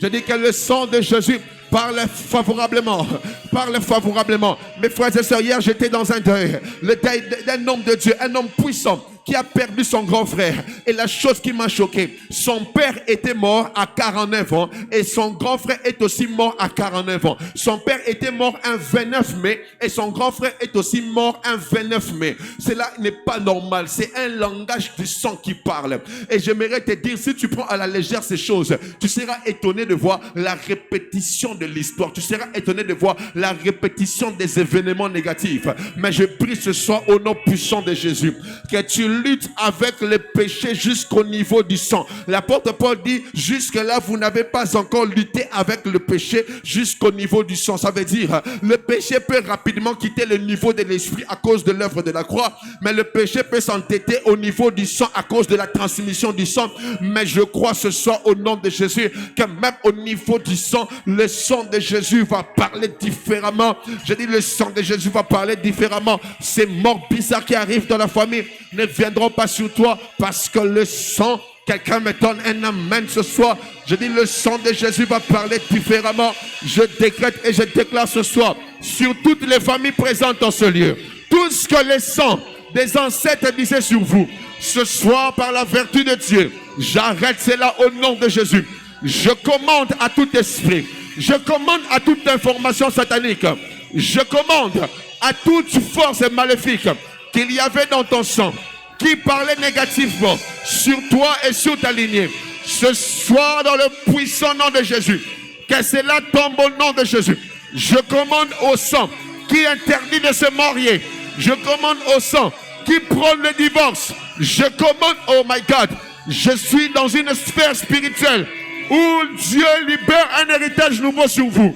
Je dis que le sang de Jésus parle favorablement. Parle favorablement. Mes frères et sœurs, hier j'étais dans un deuil. Le deuil d'un homme de Dieu, un homme puissant qui a perdu son grand frère. Et la chose qui m'a choqué, son père était mort à 49 ans et son grand frère est aussi mort à 49 ans. Son père était mort un 29 mai et son grand frère est aussi mort un 29 mai. Cela n'est pas normal. C'est un langage du sang qui parle. Et j'aimerais te dire, si tu prends à la légère ces choses, tu seras étonné de voir la répétition de l'histoire. Tu seras étonné de voir la répétition des événements négatifs. Mais je prie ce soir au nom puissant de Jésus que tu luttes avec le péché jusqu'au niveau du sang. L'apôtre Paul dit, jusque-là, vous n'avez pas encore lutté avec le péché jusqu'au niveau du sang. Ça veut dire, le péché peut rapidement quitter le niveau de l'esprit à cause de l'œuvre de la croix, mais le péché peut s'entêter au niveau du sang à cause de la transmission du sang. Mais je crois ce soir au nom de Jésus que même au niveau du sang, le sang de Jésus va parler différemment. Je dis, le sang de Jésus va parler différemment. Ces morts bizarres qui arrivent dans la famille ne viendront pas sur toi parce que le sang, quelqu'un me donne un amen ce soir. Je dis, le sang de Jésus va parler différemment. Je décrète et je déclare ce soir sur toutes les familles présentes dans ce lieu, tout ce que le sang des ancêtres disaient sur vous, ce soir par la vertu de Dieu, j'arrête cela au nom de Jésus. Je commande à tout esprit, je commande à toute information satanique, je commande à toute force maléfique qu'il y avait dans ton sang, qui parlait négativement sur toi et sur ta lignée. Ce soir, dans le puissant nom de Jésus, que cela tombe au nom de Jésus. Je commande au sang qui interdit de se marier. Je commande au sang qui prône le divorce. Je commande, oh my God, je suis dans une sphère spirituelle où Dieu libère un héritage nouveau sur vous.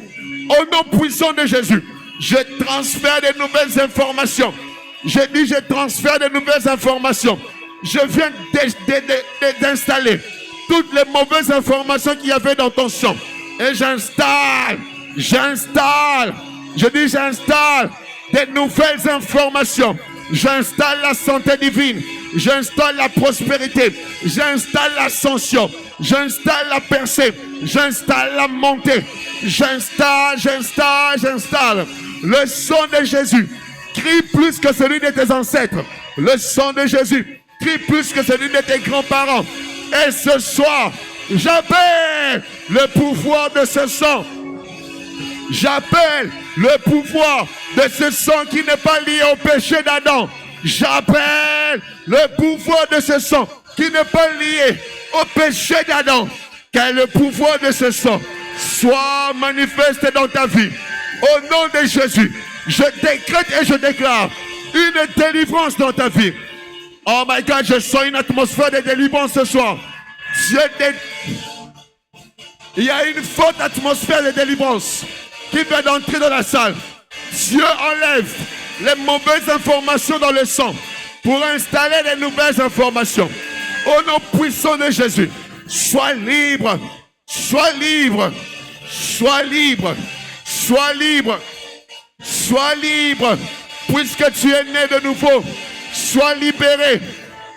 Au nom puissant de Jésus, je transfère de nouvelles informations. Je dis, je transfère de nouvelles informations. Je viens d'installer toutes les mauvaises informations qu'il y avait dans ton sang. Et j'installe, je dis j'installe des nouvelles informations. J'installe la santé divine. J'installe la prospérité. J'installe l'ascension. J'installe la percée. J'installe la montée. J'installe. Le sang de Jésus crie plus que celui de tes ancêtres. Le sang de Jésus crie plus que celui de tes grands-parents. Et ce soir, j'appelle le pouvoir de ce sang. J'appelle le pouvoir de ce sang qui n'est pas lié au péché d'Adam. J'appelle le pouvoir de ce sang qui n'est pas lié au péché d'Adam. Que le pouvoir de ce sang soit manifesté dans ta vie. Au nom de Jésus, je décrète et je déclare une délivrance dans ta vie. Oh my God, je sens une atmosphère de délivrance ce soir. Il y a une forte atmosphère de délivrance qui vient d'entrer dans la salle. Dieu enlève les mauvaises informations dans le sang pour installer les nouvelles informations. Au nom puissant de Jésus, sois libre, sois libre, sois libre, sois libre, sois libre, puisque tu es né de nouveau. Sois libéré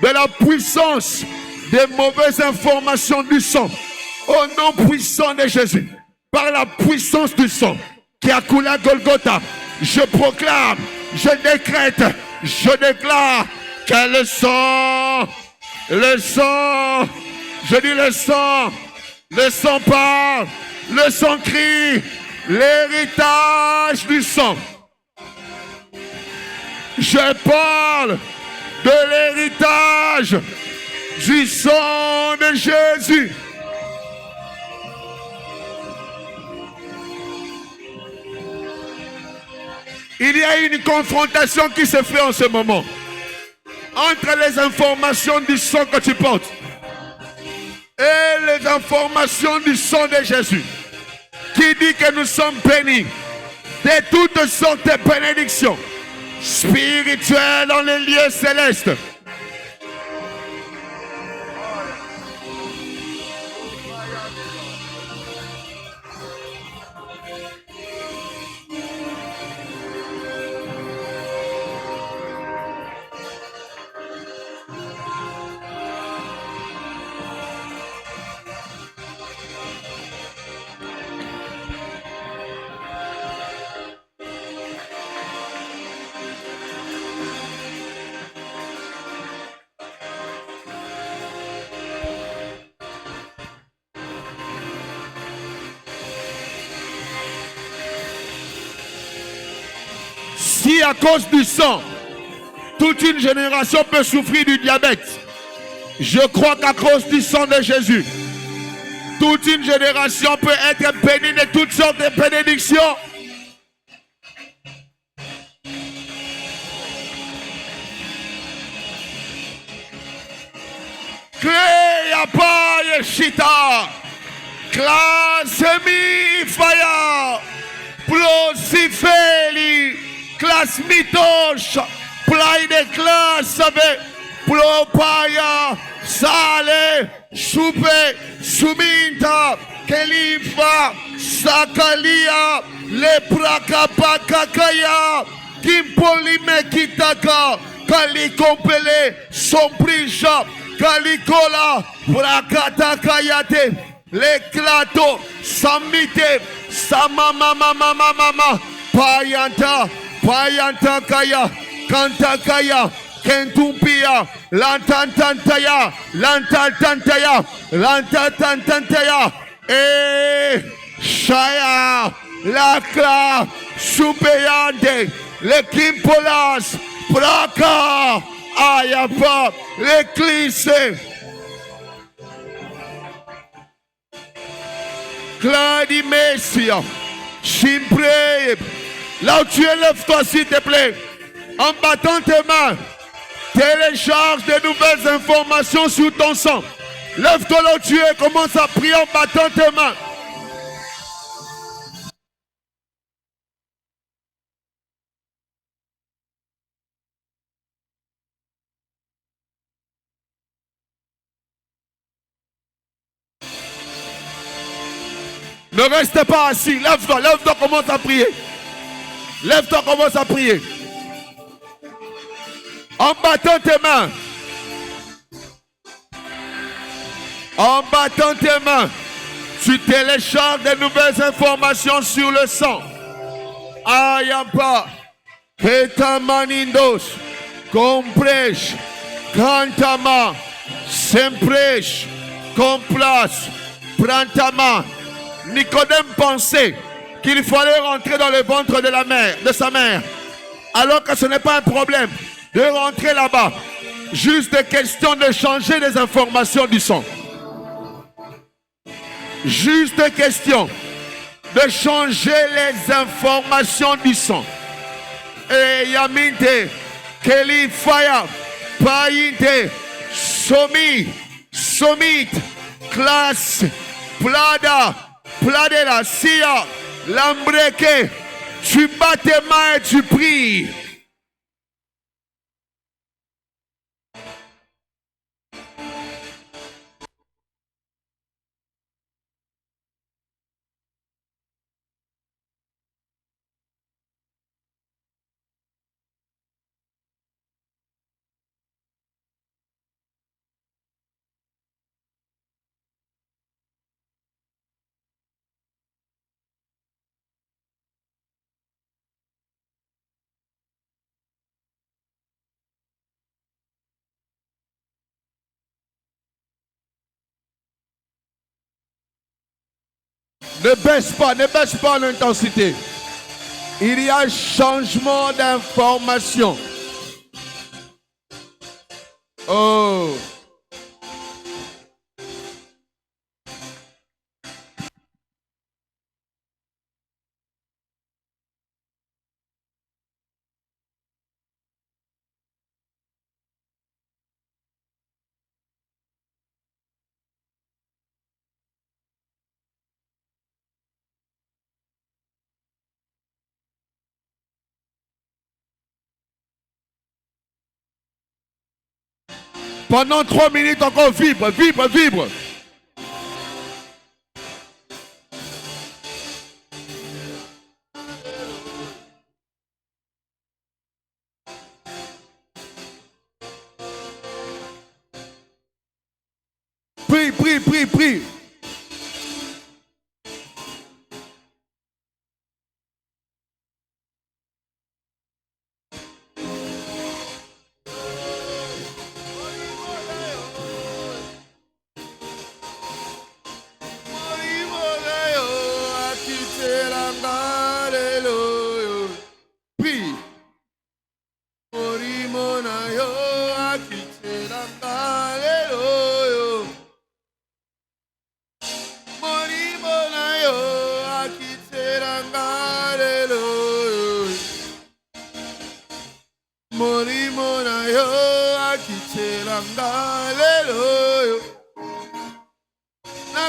de la puissance des mauvaises informations du sang. Au nom puissant de Jésus, par la puissance du sang qui a coulé à Golgotha, je proclame, je décrète, je déclare que le sang, je dis le sang parle, le sang crie, l'héritage du sang. Je parle de l'héritage du sang de Jésus. Il y a une confrontation qui se fait en ce moment entre les informations du sang que tu portes et les informations du sang de Jésus qui dit que nous sommes bénis de toutes sortes de bénédictions spirituelles dans les lieux célestes. Si à cause du sang, toute une génération peut souffrir du diabète, je crois qu'à cause du sang de Jésus, toute une génération peut être bénie de toutes sortes de bénédictions.
Ayapa Yeshita. Classe mi fire. Plosifeli. Classe mitosh. Play de classe avec. Plopaya. Sale. Soupe. Suminta. Kelifa. Sakalia. Leprakapakakaya. Kimpolime kitaka. Kalikompele. Somprija. Kalikola. Prakatakayate. L'éclato. Samite. Samamamamamama. Payanta. Payanta kaya. Kantakaya. Kentumpia. Lantantantaya. Lantantantaya. Lantantantaya. Eh. Shaya. Lakla. Supeyande. Le Kimpolas. Praka. Ayapa. L'église. Claudie Messia. Chimpré. Là où tu es, lève-toi s'il te plaît. En battant tes mains. Télécharge de nouvelles informations sur ton sang. Lève-toi là où tu es. Commence à prier en battant tes mains. Ne reste pas assis. Lève-toi, lève-toi, commence à prier. Lève-toi, commence à prier. En battant tes mains. En battant tes mains. Tu télécharges de nouvelles informations sur le sang. Ayapa. Ketamanindos. Comprèche. Cantama. Semprèche. Complace. Prantama. Nicodème pensait qu'il fallait rentrer dans le ventre de sa mère, alors que ce n'est pas un problème de rentrer là-bas. Juste question de changer les informations du sang. Juste question de changer les informations du sang. Et Yaminte, Kelly Fire, Païnte, Somit, Classe, Plada, Pladela, Sia, Lambreke, tu bats tes mains et tu pries. Ne baisse pas l'intensité. Il y a un changement d'information. Oh. Pendant 3 minutes encore, vibre. Prie.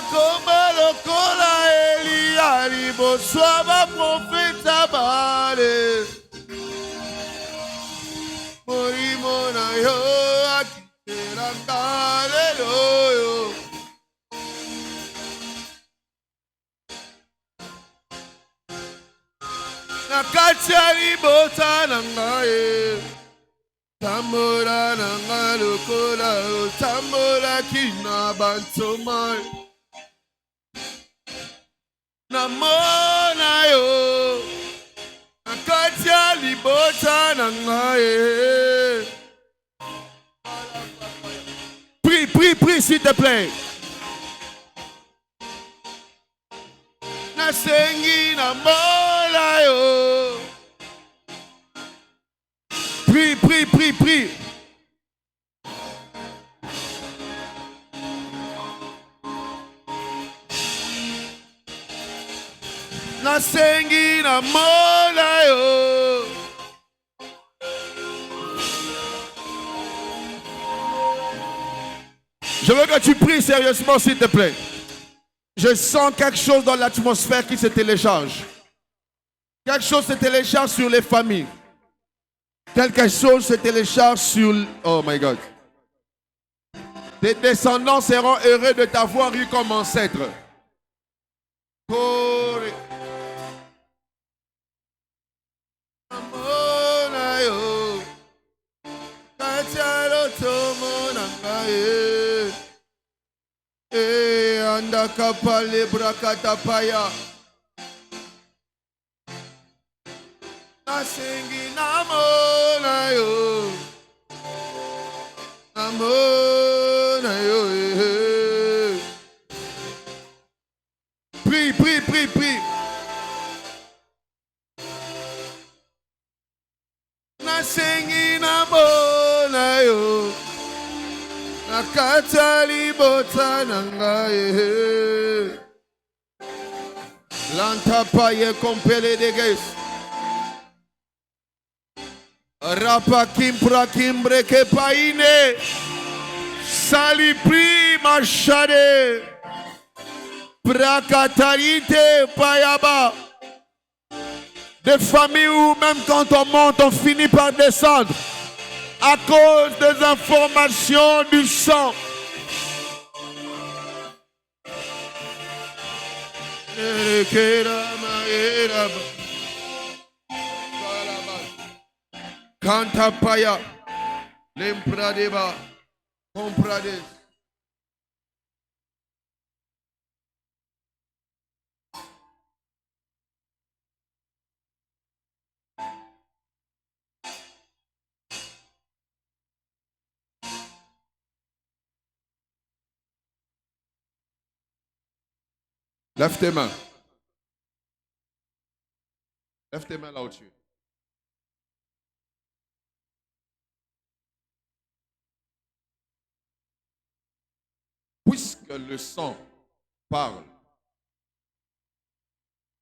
nakoma lokola Elia liboso ya baprofeta bale. Molimo na yo akitelanga lelo yo. Na kati ya libota na ngai tambola na ngai lokola otambolaki na bantoma. Namona yo na kati ya libota na ngai. Prie s'il te plaît. Nasengi namona yo. Prie. Nasengi namona yo. Je veux que tu pries sérieusement, s'il te plaît. Je sens quelque chose dans l'atmosphère qui se télécharge. Quelque chose se télécharge sur les familles. Quelque chose se télécharge sur... Oh my God. Tes descendants seront heureux de t'avoir eu comme ancêtre. Andaka pale brakata paya. Nasengi namona yo. Namona yo. Prie. Nasengi namona yo. Nakata libota na ngai. Lanta paye kompele de ges. Rapa kimpra kimbre ke paine. Sali pri machade. Prakatarite payaba. Des familles où même quand on monte, on finit par descendre. À cause des informations du sang. Kantapaya, Lempradeba, Comprades. Lève tes mains. Lève tes mains là au-dessus. Puisque le sang parle,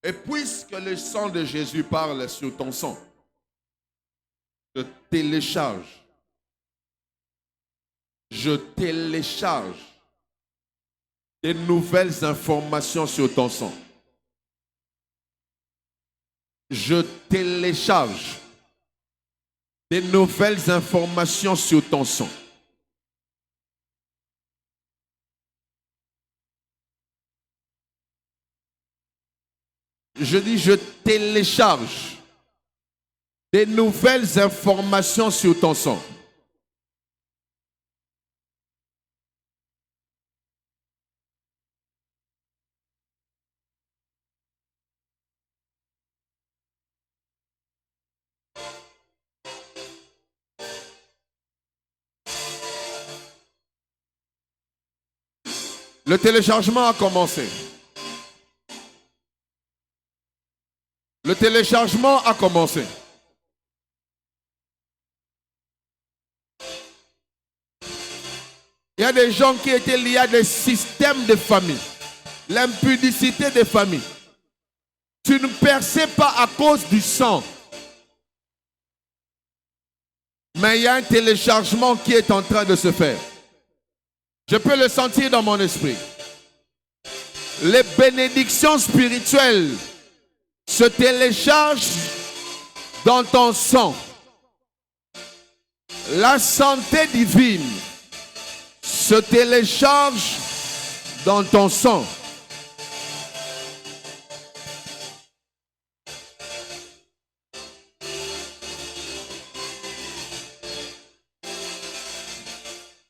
et puisque le sang de Jésus parle sur ton sang, je télécharge des nouvelles informations sur ton sang. Je télécharge des nouvelles informations sur ton sang. Je dis, je télécharge des nouvelles informations sur ton sang. Le téléchargement a commencé. Le téléchargement a commencé. Il y a des gens qui étaient liés à des systèmes de famille. L'impudicité des familles. Tu ne perçais pas à cause du sang. Mais il y a un téléchargement qui est en train de se faire. Je peux le sentir dans mon esprit. les bénédictions spirituelles se téléchargent dans ton sang. La santé divine se télécharge dans ton sang.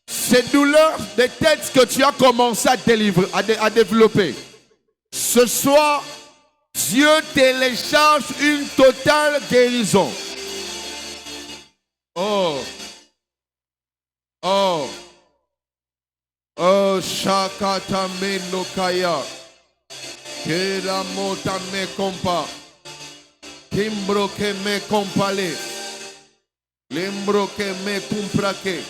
Ces douleurs de tête que tu as commencé à développer, ce soir, Dieu télécharge une totale guérison. Oh, oh, oh, Shakata me nokaya, Kera mota me compa, Kimbro que me compale, Limbro que me comprake.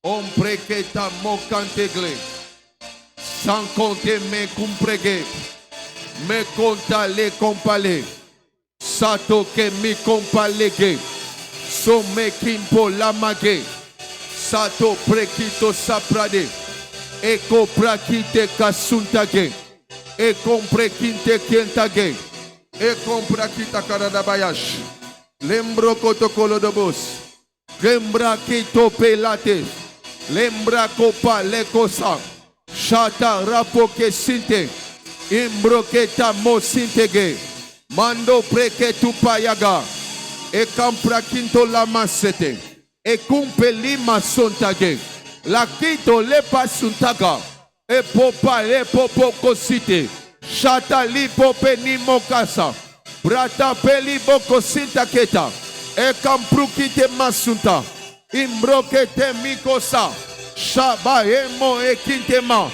Ombre que ta mocantegle, sans compter me comprege, me conta le compale, sato que me compalege, so me kimpo la mage, sato prequito saprade, eko prakite kasuntage, e compre quinte kientage, e compra kita karadabayash, lembro kotokolo de bos, lembra kito pelate. Lembra copa lecosa, chata rapoke sinte, imbroqueta mo sintege, mando preke tu payaga, e campra quinto la masete, e cumpe lima sontage, la quito le pasuntaga, e popa le popo cosite, chata li pope ni mocasa, brata peli boko sintaketa, e campru kite masunta. Imbroquete mikosa, shaba emo e kintema,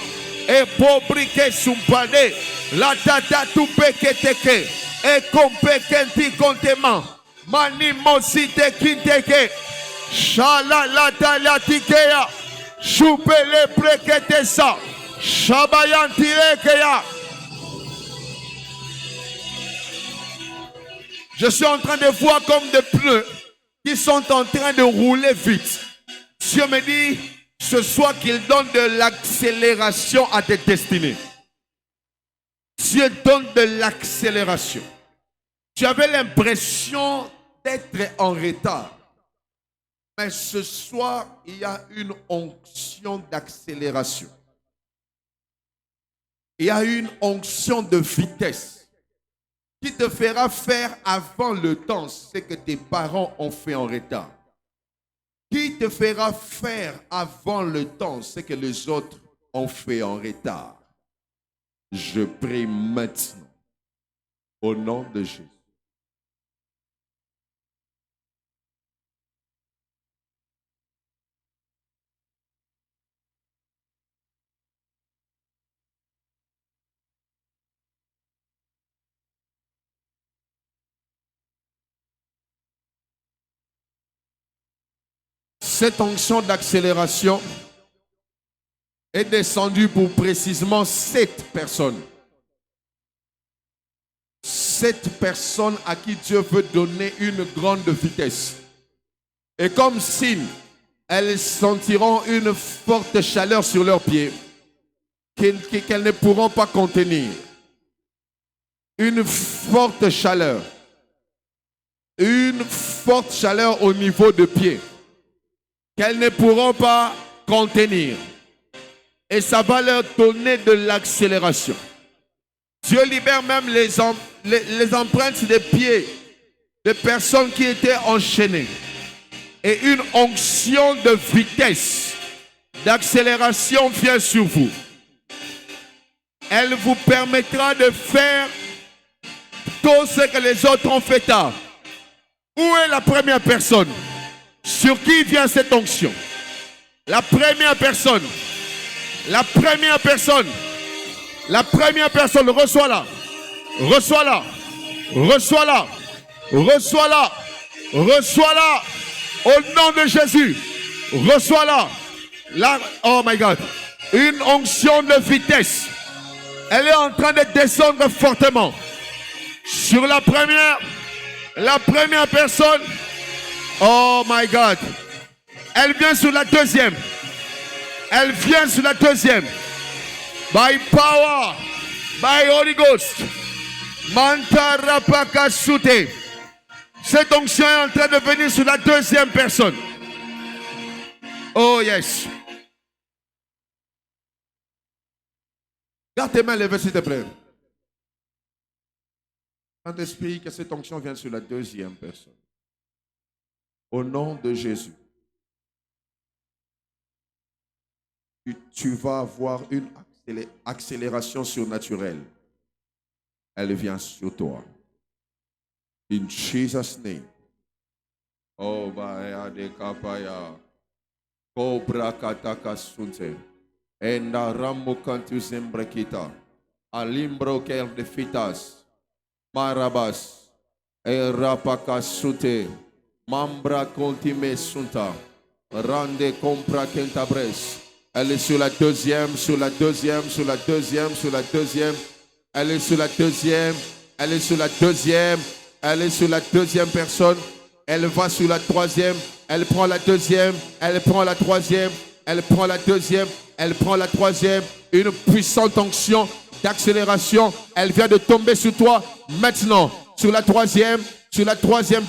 e pobrike sumpade, la tata tu peketeke, e kompekenti kontema, manimo site kinteke, shala lata latikea, choupele prekete sa, shabayantirekeya. Je suis en train de voir comme des pneus qui sont en train de rouler vite. Dieu me dit ce soir qu'il donne de l'accélération à tes destinées. Dieu donne de l'accélération. Tu avais l'impression d'être en retard. Mais ce soir, il y a une onction d'accélération. Il y a une onction de vitesse qui te fera faire avant le temps ce que tes parents ont fait en retard. Qui te fera faire avant le temps ce que les autres ont fait en retard. Je prie maintenant au nom de Jésus. Cette onction d'accélération est descendue pour précisément 7 personnes. 7 personnes à qui Dieu veut donner une grande vitesse. Et comme signe, elles sentiront une forte chaleur sur leurs pieds qu'elles ne pourront pas contenir. Une forte chaleur. Une forte chaleur au niveau des pieds qu'elles ne pourront pas contenir. Et ça va leur donner de l'accélération. Dieu libère même les empreintes des pieds de personnes qui étaient enchaînées. Et une onction de vitesse, d'accélération vient sur vous. Elle vous permettra de faire tout ce que les autres ont fait tard. Où est la première personne? Sur qui vient cette onction? La première personne. La première personne. La première personne. Reçois-la. Reçois-la. Reçois-la. Reçois-la. Reçois-la. Au nom de Jésus. Reçois-la. Oh my God. Une onction de vitesse. Elle est en train de descendre fortement. Sur la première personne. Oh my God. Elle vient sur la deuxième. Elle vient sur la deuxième. By power by Holy Ghost. Manta rapaka sute. Cette onction est en train de venir sur la deuxième personne. Oh yes. Garde tes mains levées s'il te plaît. Saint-Esprit, que cette onction vienne sur la deuxième personne. Au nom de Jésus. Tu vas avoir une accélération surnaturelle. Elle vient sur toi. In Jesus' name. Oh, baya de kapaya. Cobra kataka sunte. Enda ramu kantu zembrekita. Alimbro kel de fitas. Marabas. Erapaka sunte. Mambra contime sunta. Rande compra kentabres. Elle est sur la deuxième, sur la deuxième, sur la deuxième, sur la deuxième. Elle est sur la deuxième, elle est sur la deuxième, elle est sur la deuxième personne. Elle va sur la troisième, elle prend la deuxième, elle prend la troisième, elle prend la deuxième, elle prend la troisième. Une puissante onction d'accélération, elle vient de tomber sur toi maintenant. Sur la troisième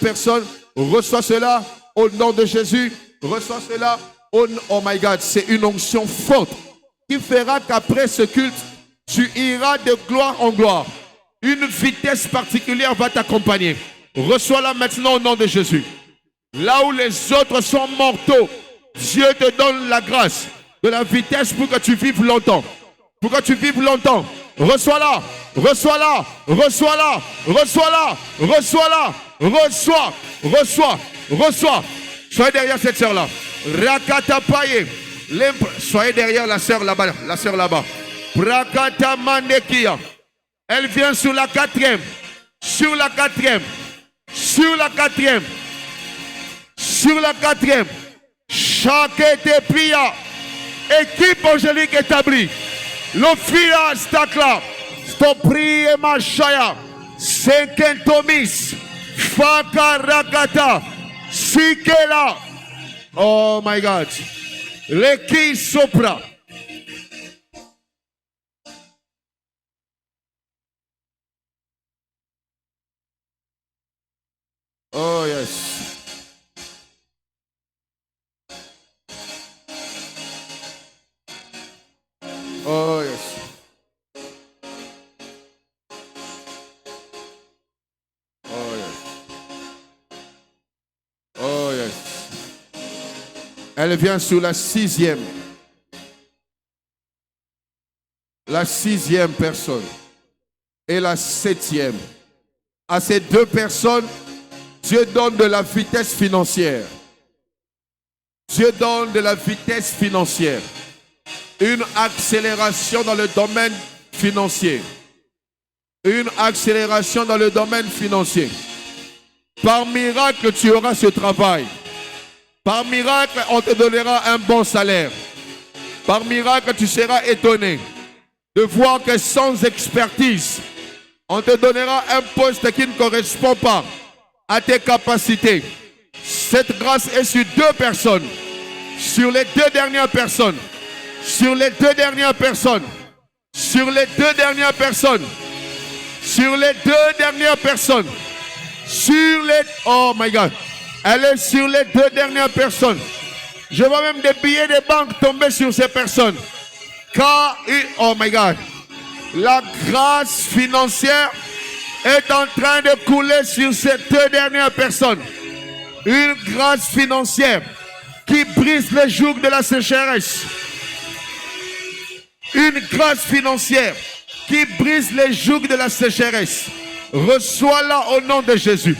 personne, reçois cela au nom de Jésus, reçois cela. Oh my God, c'est une onction forte qui fera qu'après ce culte, tu iras de gloire en gloire. Une vitesse particulière va t'accompagner. Reçois-la maintenant au nom de Jésus. Là où les autres sont mortaux, Dieu te donne la grâce de la vitesse pour que tu vives longtemps. Pour que tu vives longtemps. Reçois-la, reçois-la, reçois-la, reçois-la, reçois-la, reçois, reçois, reçois. Soyez derrière cette sœur-là. Rakatapaye. Soyez derrière la sœur là-bas. La sœur là-bas. Prakata Mandekia. Elle vient sur la quatrième. Sur la quatrième. Sur la quatrième. Sur la quatrième. Chaque pria. Équipe angélique établie. L'Ophia Stakla. Stopri et Machaya. Sekentomis. Faka Rakata. Sikela. Oh my God. Leki Sopra. Oh yes. Oh yes. Oh yes. Oh yes. Elle vient sur la sixième. La sixième personne. Et la septième. À ces deux personnes, Dieu donne de la vitesse financière. Dieu donne de la vitesse financière. Une accélération dans le domaine financier. Une accélération dans le domaine financier. Par miracle, tu auras ce travail. Par miracle, on te donnera un bon salaire. Par miracle, tu seras étonné de voir que sans expertise, on te donnera un poste qui ne correspond pas à tes capacités. Cette grâce est sur deux personnes. Sur les deux dernières personnes. Sur les deux dernières personnes. Sur les deux dernières personnes. Sur les deux dernières personnes. Sur les... Oh my God. Elle est sur les deux dernières personnes. Je vois même des billets de banque tomber sur ces personnes. Car, oh my God. La grâce financière est en train de couler sur ces deux dernières personnes. Une grâce financière qui brise les jougs de la sécheresse. Une grâce financière qui brise les jougs de la sécheresse. Reçois-la au nom de Jésus.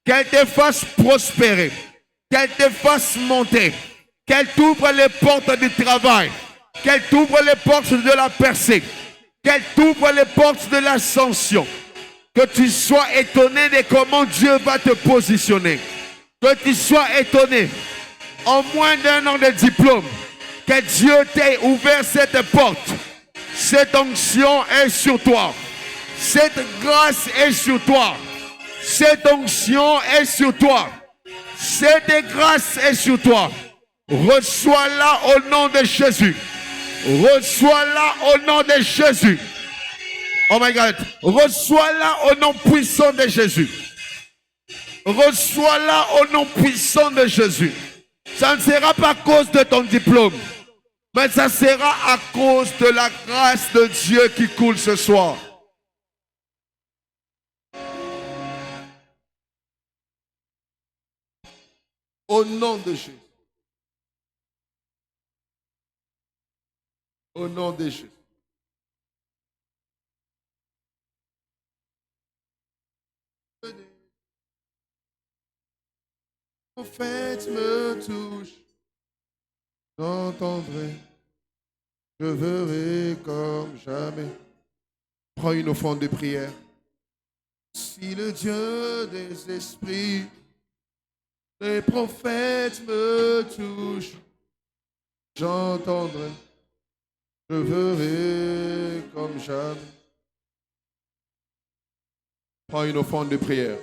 Qu'elle te fasse prospérer. Qu'elle te fasse monter. Qu'elle t'ouvre les portes du travail. Qu'elle t'ouvre les portes de la percée. Qu'elle t'ouvre les portes de l'ascension. Que tu sois étonné de comment Dieu va te positionner. Que tu sois étonné. En moins d'un an de diplôme. Que Dieu t'ait ouvert cette porte. Cette onction est sur toi. Cette grâce est sur toi. Cette onction est sur toi. Cette grâce est sur toi. Reçois-la au nom de Jésus. Reçois-la au nom de Jésus. Oh my God. Reçois-la au nom puissant de Jésus. Reçois-la au nom puissant de Jésus. Ça ne sera pas à cause de ton diplôme, mais ça sera à cause de la grâce de Dieu qui coule ce soir. Au nom de Jésus. Au nom de Jésus. Le prophète me touche, j'entendrai, je verrai comme jamais. Prends une offrande de prière. Si le Dieu des esprits, les prophètes me touchent, j'entendrai, je verrai comme jamais. Prends une offrande de prière.